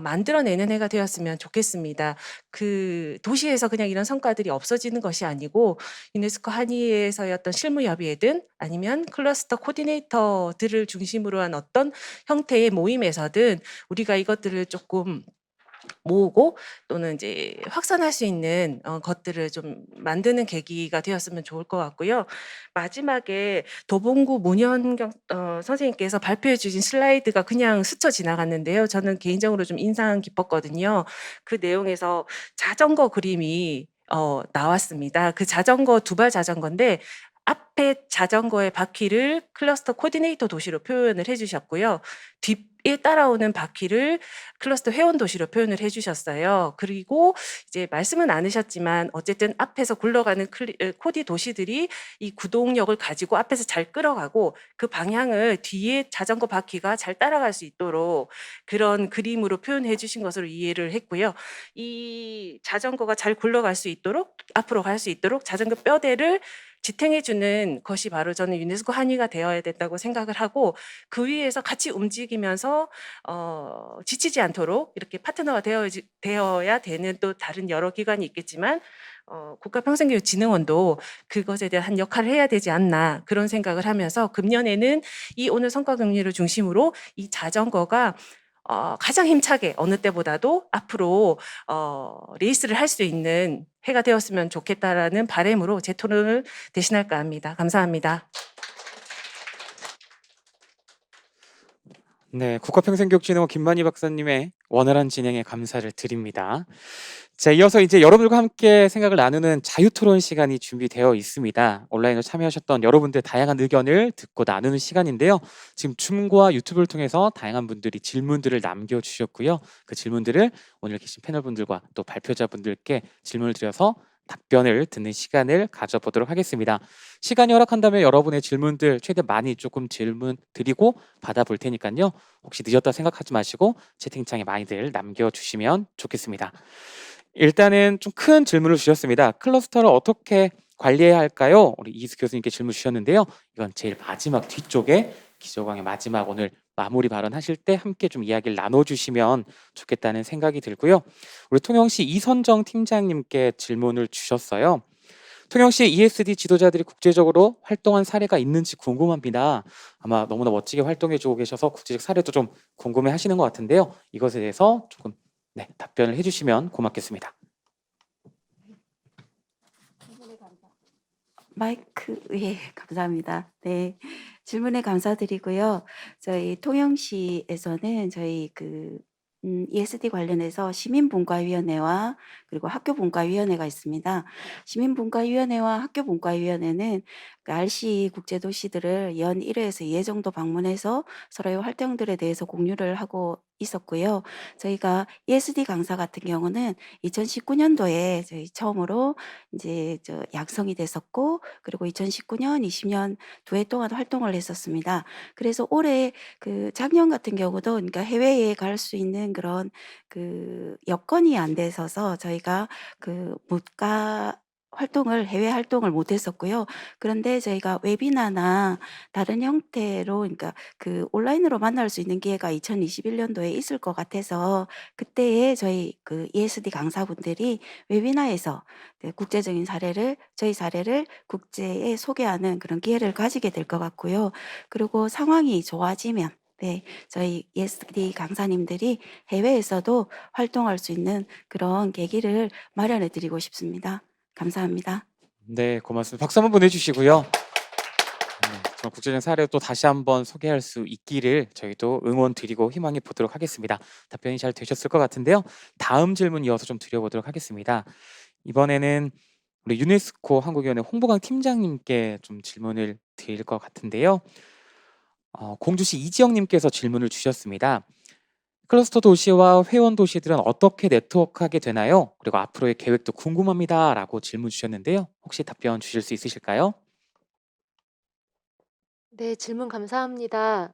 만들어내는 해가 되었으면 좋겠습니다. 그 도시에서 그냥 이런 성과들이 없어지는 것이 아니고 유네스코 한의회에서의 어떤 실무협의회든 아니면 클러스터 코디네이터들을 중심으로 한 어떤 형태의 모임에서든 우리가 이것들을 조금 모으고 또는 이제 확산할 수 있는 것들을 좀 만드는 계기가 되었으면 좋을 것 같고요. 마지막에 도봉구 문현경 선생님께서 발표해 주신 슬라이드가 그냥 스쳐 지나갔는데요. 저는 개인적으로 좀 인상 깊었거든요. 그 내용에서 자전거 그림이 나왔습니다. 그 자전거 두발 자전거인데 앞에 자전거의 바퀴를 클러스터 코디네이터 도시로 표현을 해주셨고요. 뒤에 따라오는 바퀴를 클러스터 회원 도시로 표현을 해주셨어요. 그리고 이제 말씀은 않으셨지만 어쨌든 앞에서 굴러가는 코디 도시들이 이 구동력을 가지고 앞에서 잘 끌어가고 그 방향을 뒤에 자전거 바퀴가 잘 따라갈 수 있도록 그런 그림으로 표현해 주신 것으로 이해를 했고요. 이 자전거가 잘 굴러갈 수 있도록 앞으로 갈 수 있도록 자전거 뼈대를 지탱해주는 것이 바로 저는 유네스코 한의가 되어야 된다고 생각을 하고 그 위에서 같이 움직이면서 지치지 않도록 이렇게 파트너가 되어야 되는 또 다른 여러 기관이 있겠지만 국가평생교육진흥원도 그것에 대한 한 역할을 해야 되지 않나 그런 생각을 하면서 금년에는 이 오늘 성과 경리를 중심으로 이 자전거가 가장 힘차게 어느 때보다도 앞으로 레이스를 할 수 있는 해가 되었으면 좋겠다라는 바람으로 제 토론을 대신할까 합니다. 감사합니다. 네, 국가평생교육진흥원 김만희 박사님의 원활한 진행에 감사를 드립니다. 자, 이어서 이제 여러분들과 함께 생각을 나누는 자유토론 시간이 준비되어 있습니다. 온라인으로 참여하셨던 여러분들의 다양한 의견을 듣고 나누는 시간인데요. 지금 줌과 유튜브를 통해서 다양한 분들이 질문들을 남겨주셨고요. 그 질문들을 오늘 계신 패널분들과 또 발표자분들께 질문을 드려서 답변을 듣는 시간을 가져보도록 하겠습니다. 시간이 허락한다면 여러분의 질문들 최대 많이 조금 질문 드리고 받아볼 테니까요. 혹시 늦었다 생각하지 마시고 채팅창에 많이들 남겨주시면 좋겠습니다. 일단은 좀 큰 질문을 주셨습니다. 클러스터를 어떻게 관리해야 할까요? 우리 이수 교수님께 질문 주셨는데요. 이건 제일 마지막 뒤쪽에 기조강의 마지막 오늘 마무리 발언하실 때 함께 좀 이야기를 나눠주시면 좋겠다는 생각이 들고요. 우리 통영시 이선정 팀장님께 질문을 주셨어요. 통영시 ESD 지도자들이 국제적으로 활동한 사례가 있는지 궁금합니다. 아마 너무나 멋지게 활동해주고 계셔서 국제적 사례도 좀 궁금해하시는 것 같은데요. 이것에 대해서 조금 답변을 해주시면 고맙겠습니다. 마이크, 예, 감사합니다. 네, 질문에 감사드리고요. 저희 통영시에서는 저희 ESD 관련해서 시민분과위원회와 그리고 학교분과위원회가 있습니다. 시민분과위원회와 학교분과위원회는 RC 국제도시들을 연 1회에서 2회 정도 방문해서 서로의 활동들에 대해서 공유를 하고 있었고요. 저희가 ESD 강사 같은 경우는 2019년도에 저희 처음으로 이제 양성이 됐었고, 그리고 2019년, 20년 2해 동안 활동을 했었습니다. 그래서 올해 작년 같은 경우도 그러니까 해외에 갈 수 있는 그런 여건이 안 돼서서 저희가 해외 활동을 못 했었고요. 그런데 저희가 웨비나나 다른 형태로 그러니까 온라인으로 만날 수 있는 기회가 2021년도에 있을 것 같아서 그때에 저희 ESD 강사분들이 웨비나에서 국제적인 저희 사례를 국제에 소개하는 그런 기회를 가지게 될 것 같고요. 그리고 상황이 좋아지면 저희 ESD 강사님들이 해외에서도 활동할 수 있는 그런 계기를 마련해 드리고 싶습니다. 감사합니다. 네, 고맙습니다. 박수 한번 보내주시고요. 정말 국제적인 사례를 또 다시 한번 소개할 수 있기를 저희도 응원 드리고 희망해 보도록 하겠습니다. 답변이 잘 되셨을 것 같은데요. 다음 질문 이어서 좀 드려보도록 하겠습니다. 이번에는 우리 유네스코 한국위원회 홍보강 팀장님께 좀 질문을 드릴 것 같은데요. 공주시 이지영님께서 질문을 주셨습니다. 클러스터 도시와 회원 도시들은 어떻게 네트워크하게 되나요? 그리고 앞으로의 계획도 궁금합니다. 라고 질문 주셨는데요. 혹시 답변 주실 수 있으실까요? 네, 질문 감사합니다.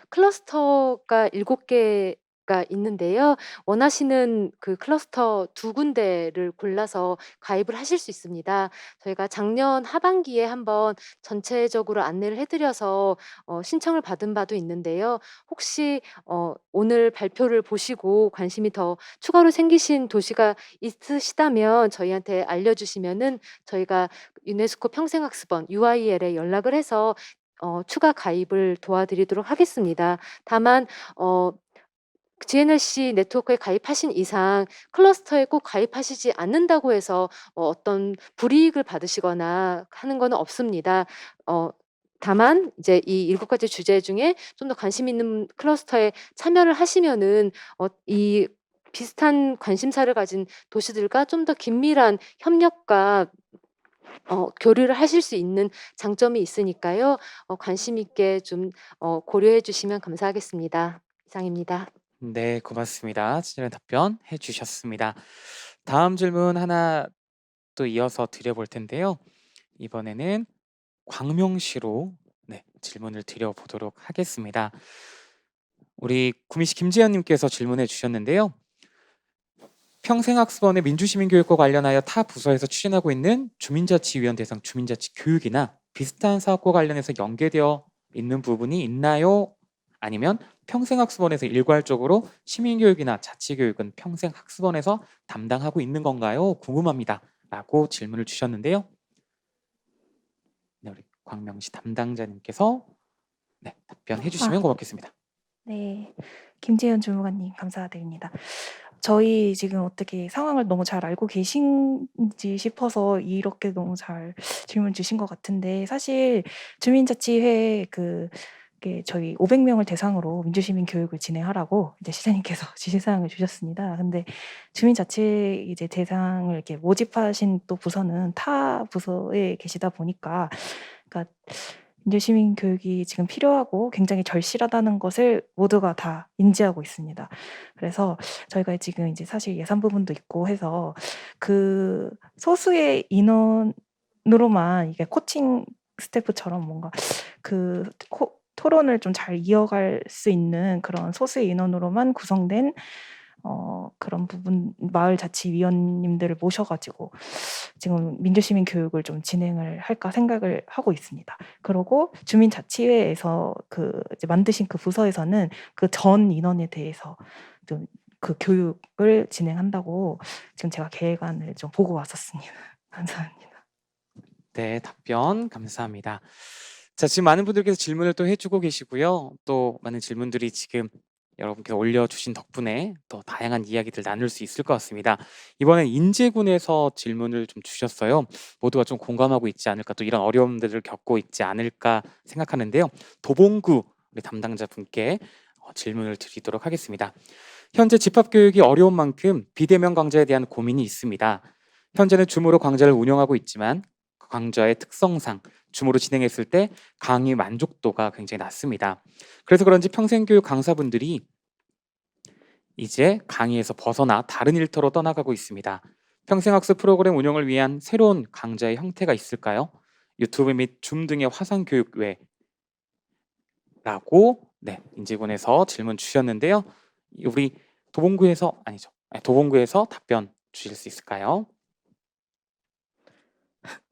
클러스터가 7개가 있는데요. 원하시는 클러스터 2군데를 골라서 가입을 하실 수 있습니다. 저희가 작년 하반기에 한번 전체적으로 안내를 해 드려서 신청을 받은 바도 있는데요. 혹시 오늘 발표를 보시고 관심이 더 추가로 생기신 도시가 있으시다면 저희한테 알려주시면은 저희가 유네스코 평생학습원 UIL에 연락을 해서 추가 가입을 도와드리도록 하겠습니다. 다만 GNLC 네트워크에 가입하신 이상 클러스터에 꼭 가입하시지 않는다고 해서 어떤 불이익을 받으시거나 하는 건 없습니다. 다만 이제 이 7가지 주제 중에 좀 더 관심 있는 클러스터에 참여를 하시면은 이 비슷한 관심사를 가진 도시들과 좀 더 긴밀한 협력과 교류를 하실 수 있는 장점이 있으니까요. 관심 있게 좀 고려해 주시면 감사하겠습니다. 이상입니다. 네, 고맙습니다. 친절한 답변 해주셨습니다. 다음 질문 하나 또 이어서 드려볼 텐데요. 이번에는 광명시로 질문을 드려보도록 하겠습니다. 우리 구미시 김재현님께서 질문해 주셨는데요. 평생학습원의 민주시민교육과 관련하여 타 부서에서 추진하고 있는 주민자치위원 대상 주민자치 교육이나 비슷한 사업과 관련해서 연계되어 있는 부분이 있나요? 아니면 평생학습원에서 일괄적으로 시민교육이나 자치교육은 평생학습원에서 담당하고 있는 건가요? 궁금합니다. 라고 질문을 주셨는데요. 우리 광명시 담당자님께서 답변해 주시면 고맙겠습니다. 네, 김재현 주무관님 감사드립니다. 저희 지금 어떻게 상황을 너무 잘 알고 계신지 싶어서 이렇게 너무 잘 질문 주신 것 같은데, 사실 주민자치회 저희 500명을 대상으로 민주시민 교육을 진행하라고 이제 시장님께서 지시사항을 주셨습니다. 근데 주민자치 이제 대상을 이렇게 모집하신 또 부서는 타 부서에 계시다 보니까, 그러니까 민주시민 교육이 지금 필요하고 굉장히 절실하다는 것을 모두가 다 인지하고 있습니다. 그래서 저희가 지금 이제 사실 예산 부분도 있고 해서 소수의 인원으로만 이게 코칭 스태프처럼 뭔가 토론을 좀 잘 이어갈 수 있는 그런 소수의 인원으로만 구성된 그런 부분 마을 자치위원님들을 모셔 가지고 지금 민주시민 교육을 좀 진행을 할까 생각을 하고 있습니다. 그리고 주민자치회에서 이제 만드신 그 부서에서는 그 전 인원에 대해서 좀 그 교육을 진행한다고 지금 제가 계획안을 좀 보고 왔었습니다. 감사합니다. 네, 답변 감사합니다. 자, 지금 많은 분들께서 질문을 또 해주고 계시고요. 또 많은 질문들이 지금 여러분께서 올려주신 덕분에 또 다양한 이야기들 나눌 수 있을 것 같습니다. 이번엔 인제군에서 질문을 좀 주셨어요. 모두가 좀 공감하고 있지 않을까, 또 이런 어려움들을 겪고 있지 않을까 생각하는데요. 도봉구 우리 담당자분께 질문을 드리도록 하겠습니다. 현재 집합교육이 어려운 만큼 비대면 강좌에 대한 고민이 있습니다. 현재는 줌으로 강좌를 운영하고 있지만 그 강좌의 특성상 줌으로 진행했을 때 강의 만족도가 굉장히 낮습니다. 그래서 그런지 평생교육 강사분들이 이제 강의에서 벗어나 다른 일터로 떠나가고 있습니다. 평생학습 프로그램 운영을 위한 새로운 강좌의 형태가 있을까요? 유튜브 및 줌 등의 화상교육 외라고 인제군에서 질문 주셨는데요. 우리 도봉구에서 답변 주실 수 있을까요?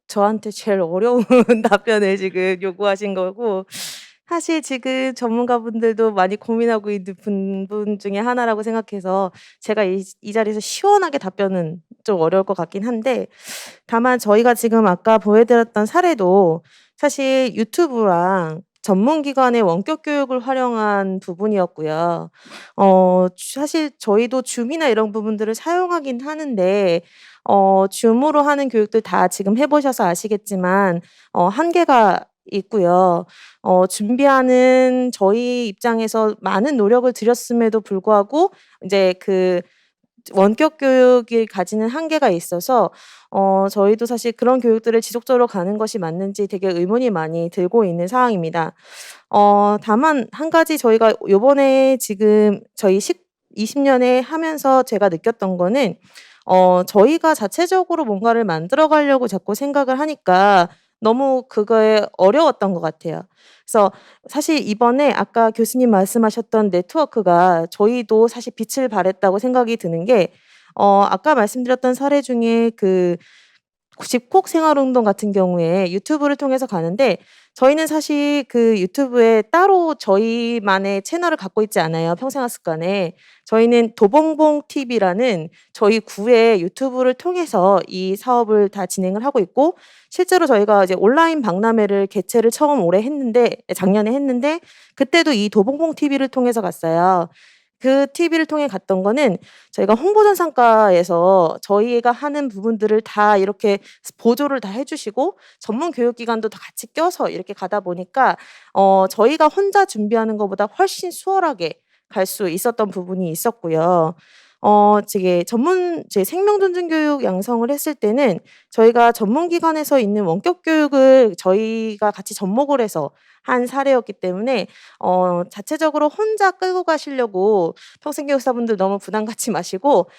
저한테 제일 어려운 답변을 지금 요구하신 거고, 사실 지금 전문가분들도 많이 고민하고 있는 부분 중에 하나라고 생각해서 제가 이 자리에서 시원하게 답변은 좀 어려울 것 같긴 한데, 다만 저희가 지금 아까 보여드렸던 사례도 사실 유튜브랑 전문기관의 원격 교육을 활용한 부분이었고요. 사실 저희도 줌이나 이런 부분들을 사용하긴 하는데, 줌으로 하는 교육들 다 지금 해보셔서 아시겠지만, 한계가 있고요. 준비하는 저희 입장에서 많은 노력을 들였음에도 불구하고, 이제 원격 교육이 가지는 한계가 있어서 저희도 사실 그런 교육들을 지속적으로 가는 것이 맞는지 되게 의문이 많이 들고 있는 상황입니다. 다만 한 가지 저희가 요번에 지금 저희 20년에 하면서 제가 느꼈던 거는 저희가 자체적으로 뭔가를 만들어 가려고 자꾸 생각을 하니까 너무 그거에 어려웠던 것 같아요. 그래서 사실 이번에 아까 교수님 말씀하셨던 네트워크가 저희도 사실 빛을 발했다고 생각이 드는 게, 아까 말씀드렸던 사례 중에 집콕 생활운동 같은 경우에 유튜브를 통해서 가는데, 저희는 사실 그 유튜브에 따로 저희만의 채널을 갖고 있지 않아요, 평생학습관에. 저희는 도봉봉 TV라는 저희 구의 유튜브를 통해서 이 사업을 다 진행을 하고 있고, 실제로 저희가 이제 온라인 박람회를 개최를 처음 작년에 했는데, 그때도 이 도봉봉 TV를 통해서 갔어요. 그 TV를 통해 갔던 거는 저희가 홍보전산과에서 저희가 하는 부분들을 다 이렇게 보조를 다 해주시고, 전문 교육기관도 다 같이 껴서 이렇게 가다 보니까 저희가 혼자 준비하는 것보다 훨씬 수월하게 갈 수 있었던 부분이 있었고요. 제 생명존중교육 양성을 했을 때는 저희가 전문기관에서 있는 원격 교육을 저희가 같이 접목을 해서 한 사례였기 때문에 자체적으로 혼자 끌고 가시려고 평생교육사분들 너무 부담 갖지 마시고,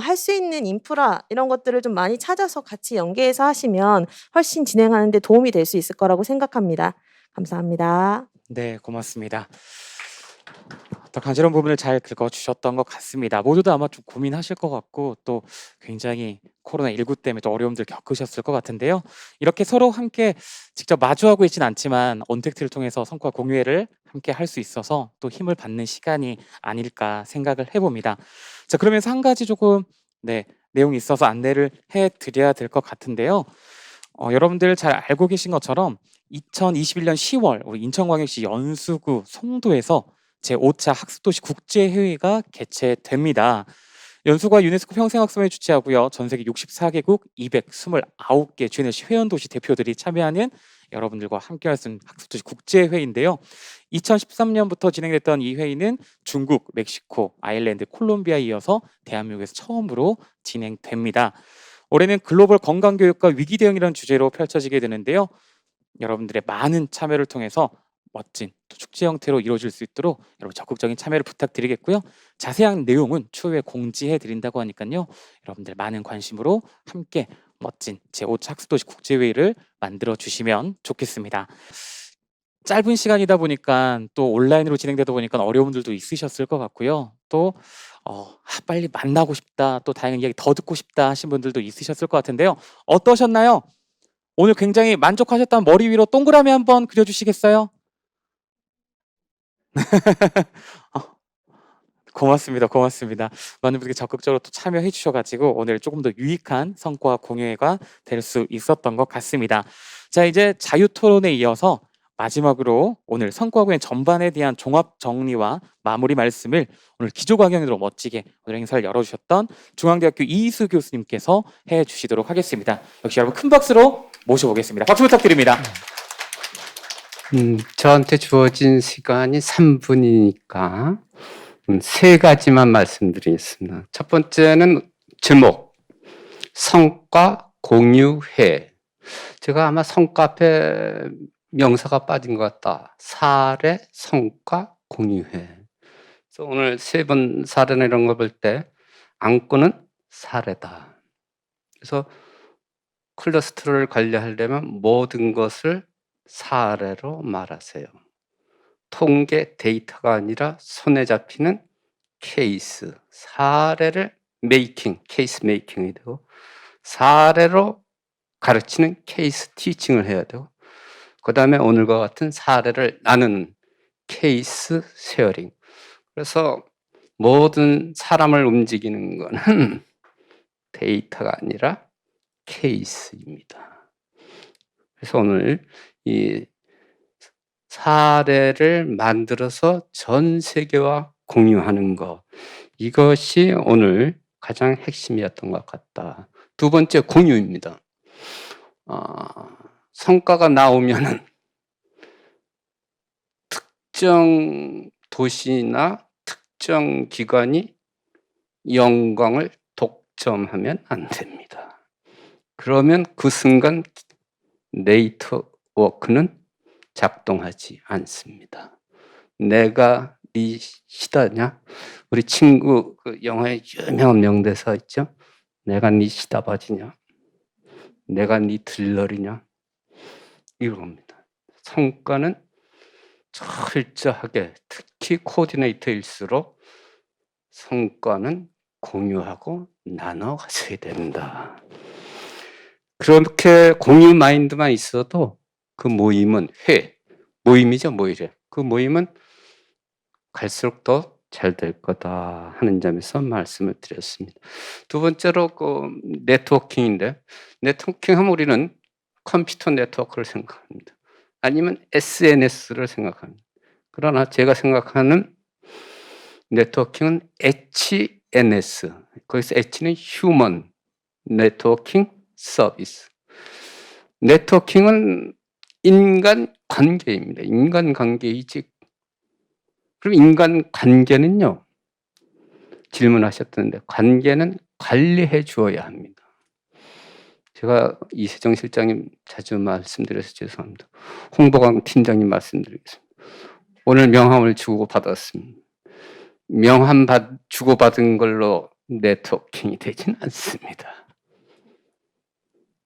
할 수 있는 인프라 이런 것들을 좀 많이 찾아서 같이 연계해서 하시면 훨씬 진행하는 데 도움이 될 수 있을 거라고 생각합니다. 감사합니다. 네, 고맙습니다. 더 간지러운 부분을 잘 긁어주셨던 것 같습니다. 모두도 아마 좀 고민하실 것 같고, 또 굉장히 코로나19 때문에 또 어려움들 겪으셨을 것 같은데요. 이렇게 서로 함께 직접 마주하고 있진 않지만 언택트를 통해서 성과 공유회를 함께 할 수 있어서 또 힘을 받는 시간이 아닐까 생각을 해봅니다. 자, 그러면서 한 가지 조금 내용이 있어서 안내를 해드려야 될 것 같은데요. 여러분들 잘 알고 계신 것처럼 2021년 10월 우리 인천광역시 연수구 송도에서 제5차 학습도시 국제회의가 개최됩니다. 연수가 유네스코 평생학습을 주최하고요. 전 세계 64개국 229개 GNLC 회원도시 대표들이 참여하는 여러분들과 함께할 수 있는 학습도시 국제회의인데요. 2013년부터 진행됐던 이 회의는 중국, 멕시코, 아일랜드, 콜롬비아에 이어서 대한민국에서 처음으로 진행됩니다. 올해는 글로벌 건강교육과 위기대응이라는 주제로 펼쳐지게 되는데요. 여러분들의 많은 참여를 통해서 멋진 또 축제 형태로 이루어질 수 있도록 여러분 적극적인 참여를 부탁드리겠고요. 자세한 내용은 추후에 공지해 드린다고 하니까요. 여러분들 많은 관심으로 함께 멋진 제5차 학습도시 국제회의를 만들어 주시면 좋겠습니다. 짧은 시간이다 보니까 또 온라인으로 진행되다 보니까 어려움들도 있으셨을 것 같고요. 또 빨리 만나고 싶다, 또 다양한 이야기 더 듣고 싶다 하신 분들도 있으셨을 것 같은데요. 어떠셨나요? 오늘 굉장히 만족하셨다면 머리 위로 동그라미 한번 그려주시겠어요? 고맙습니다. 고맙습니다. 많은 분들이 적극적으로 또 참여해 주셔가지고 오늘 조금 더 유익한 성과 공유회가 될 수 있었던 것 같습니다. 자, 이제 자유토론에 이어서 마지막으로 오늘 성과 공유 전반에 대한 종합 정리와 마무리 말씀을 오늘 기조강연으로 멋지게 오늘 행사를 열어주셨던 중앙대학교 이희수 교수님께서 해주시도록 하겠습니다. 역시 여러분 큰 박수로 모셔보겠습니다. 박수 부탁드립니다. 저한테 주어진 시간이 3분이니까 세 가지만 말씀드리겠습니다. 첫 번째는 제목, 성과 공유회. 제가 아마 성과 앞에 명사가 빠진 것 같다. 사례, 성과, 공유회. 그래서 오늘 세 번 사례나 이런 거 볼 때 안건은 사례다. 그래서 클러스터를 관리하려면 모든 것을 사례로 말하세요. 통계 데이터가 아니라 손에 잡히는 케이스, 사례를 메이킹, 케이스 메이킹이 되고 사례로 가르치는 케이스 티칭을 해야 되고 그 다음에 오늘과 같은 사례를 나누는 케이스 쉐어링. 그래서 모든 사람을 움직이는 것은 데이터가 아니라 케이스입니다. 그래서 오늘 이 사례를 만들어서 전 세계와 공유하는 것, 이것이 오늘 가장 핵심이었던 것 같다. 두 번째, 공유입니다. 성과가 나오면은 특정 도시나 특정 기관이 영광을 독점하면 안 됩니다. 그러면 그 순간 네트워크는 작동하지 않습니다. 내가 네 시다냐? 우리 친구 그 영화에 유명한 명대사 있죠? 내가 네 시다바지냐? 내가 네 들러리냐? 이겁니다. 성과는 철저하게, 특히 코디네이터일수록 성과는 공유하고 나눠 가져야 된다. 그렇게 공유 마인드만 있어도 그 모임은 모임이죠, 모이래. 그 모임은 갈수록 더 잘 될 거다 하는 점에서 말씀을 드렸습니다. 두 번째로 그 네트워킹인데, 네트워킹하면 우리는 컴퓨터 네트워크를 생각합니다. 아니면 SNS를 생각합니다. 그러나 제가 생각하는 네트워킹은 HNS, 거기서 H는 휴먼 네트워킹 서비스. 네트워킹은 인간 관계입니다. 인간 관계이지. 그럼 인간 관계는요, 질문하셨던데, 관계는 관리해 주어야 합니다. 제가 이세정 실장님 자주 말씀드려서 죄송합니다. 홍보관 팀장님 말씀드리겠습니다. 오늘 명함을 주고받았습니다. 명함 주고받은 걸로 네트워킹이 되진 않습니다.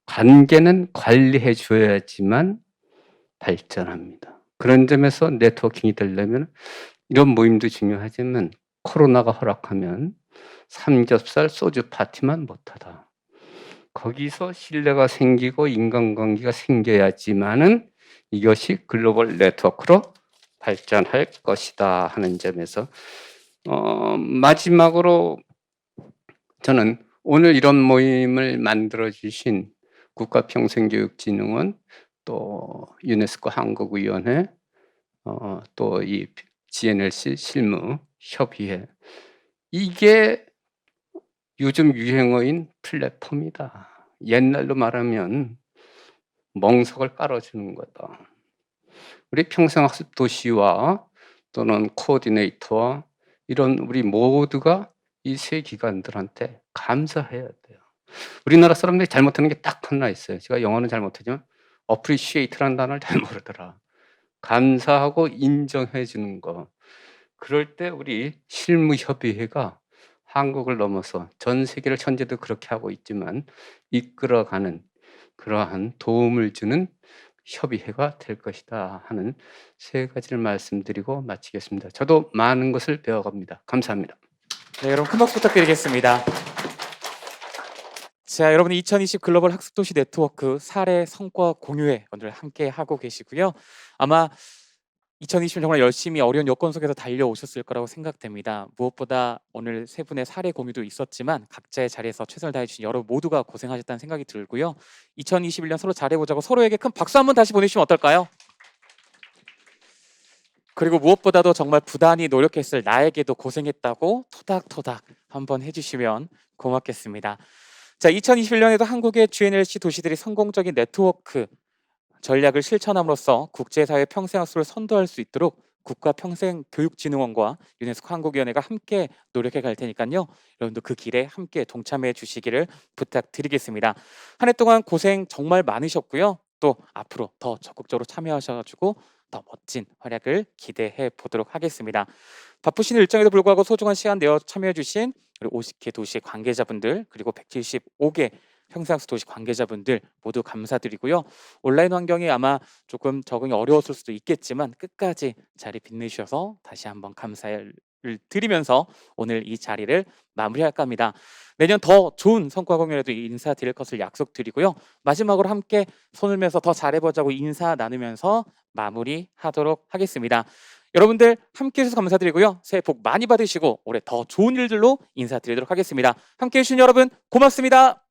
관계는 관리해 줘야지만 발전합니다. 그런 점에서 네트워킹이 되려면 이런 모임도 중요하지만 코로나가 허락하면 삼겹살 소주 파티만 못하다. 거기서 신뢰가 생기고 인간관계가 생겨야지만은 이것이 글로벌 네트워크로 발전할 것이다 하는 점에서 마지막으로 저는 오늘 이런 모임을 만들어 주신 국가평생교육진흥원, 또 유네스코 한국위원회, 또 이 GNLC 실무협의회, 이게 요즘 유행어인 플랫폼이다. 옛날로 말하면 멍석을 깔아주는 거다. 우리 평생학습 도시와 또는 코디네이터와 이런 우리 모두가 이 세 기관들한테 감사해야 돼요. 우리나라 사람들이 잘못하는 게 딱 하나 있어요. 제가 영어는 잘 못하지만 appreciate라는 단어를 잘 모르더라. 감사하고 인정해 주는 거. 그럴 때 우리 실무협의회가 한국을 넘어서 전 세계를 현재도 그렇게 하고 있지만 이끌어가는 그러한 도움을 주는 협의회가 될 것이다 하는 세 가지를 말씀드리고 마치겠습니다. 저도 많은 것을 배워갑니다. 감사합니다. 네, 여러분 큰 박수 부탁드리겠습니다. 자, 여러분 2020 글로벌 학습도시 네트워크 사례 성과 공유회 오늘 함께 하고 계시고요. 아마 2020년 정말 열심히 어려운 여건 속에서 달려오셨을 거라고 생각됩니다. 무엇보다 오늘 세 분의 사례 공유도 있었지만 각자의 자리에서 최선을 다해주신 여러분 모두가 고생하셨다는 생각이 들고요. 2021년 서로 잘해보자고 서로에게 큰 박수 한번 다시 보내주시면 어떨까요? 그리고 무엇보다도 정말 부단히 노력했을 나에게도 고생했다고 토닥토닥 한번 해주시면 고맙겠습니다. 자, 2021년에도 한국의 GNLC 도시들이 성공적인 네트워크 전략을 실천함으로써 국제사회 평생학습을 선도할 수 있도록 국가평생교육진흥원과 유네스코 한국위원회가 함께 노력해 갈 테니까요. 여러분도 그 길에 함께 동참해 주시기를 부탁드리겠습니다. 한 해 동안 고생 정말 많으셨고요. 또 앞으로 더 적극적으로 참여하셔가지고 더 멋진 활약을 기대해 보도록 하겠습니다. 바쁘신 일정에도 불구하고 소중한 시간 내어 참여해 주신 우리 50개 도시 관계자분들 그리고 175개 평생학습 도시 관계자분들 모두 감사드리고요. 온라인 환경이 아마 조금 적응이 어려웠을 수도 있겠지만 끝까지 자리 빛내주셔서 다시 한번 감사를 드리면서 오늘 이 자리를 마무리할까 합니다. 내년 더 좋은 성과 공연에도 인사드릴 것을 약속드리고요. 마지막으로 함께 손을 메서 더 잘해보자고 인사 나누면서 마무리하도록 하겠습니다. 여러분들 함께 해주셔서 감사드리고요. 새해 복 많이 받으시고 올해 더 좋은 일들로 인사드리도록 하겠습니다. 함께 해주신 여러분 고맙습니다.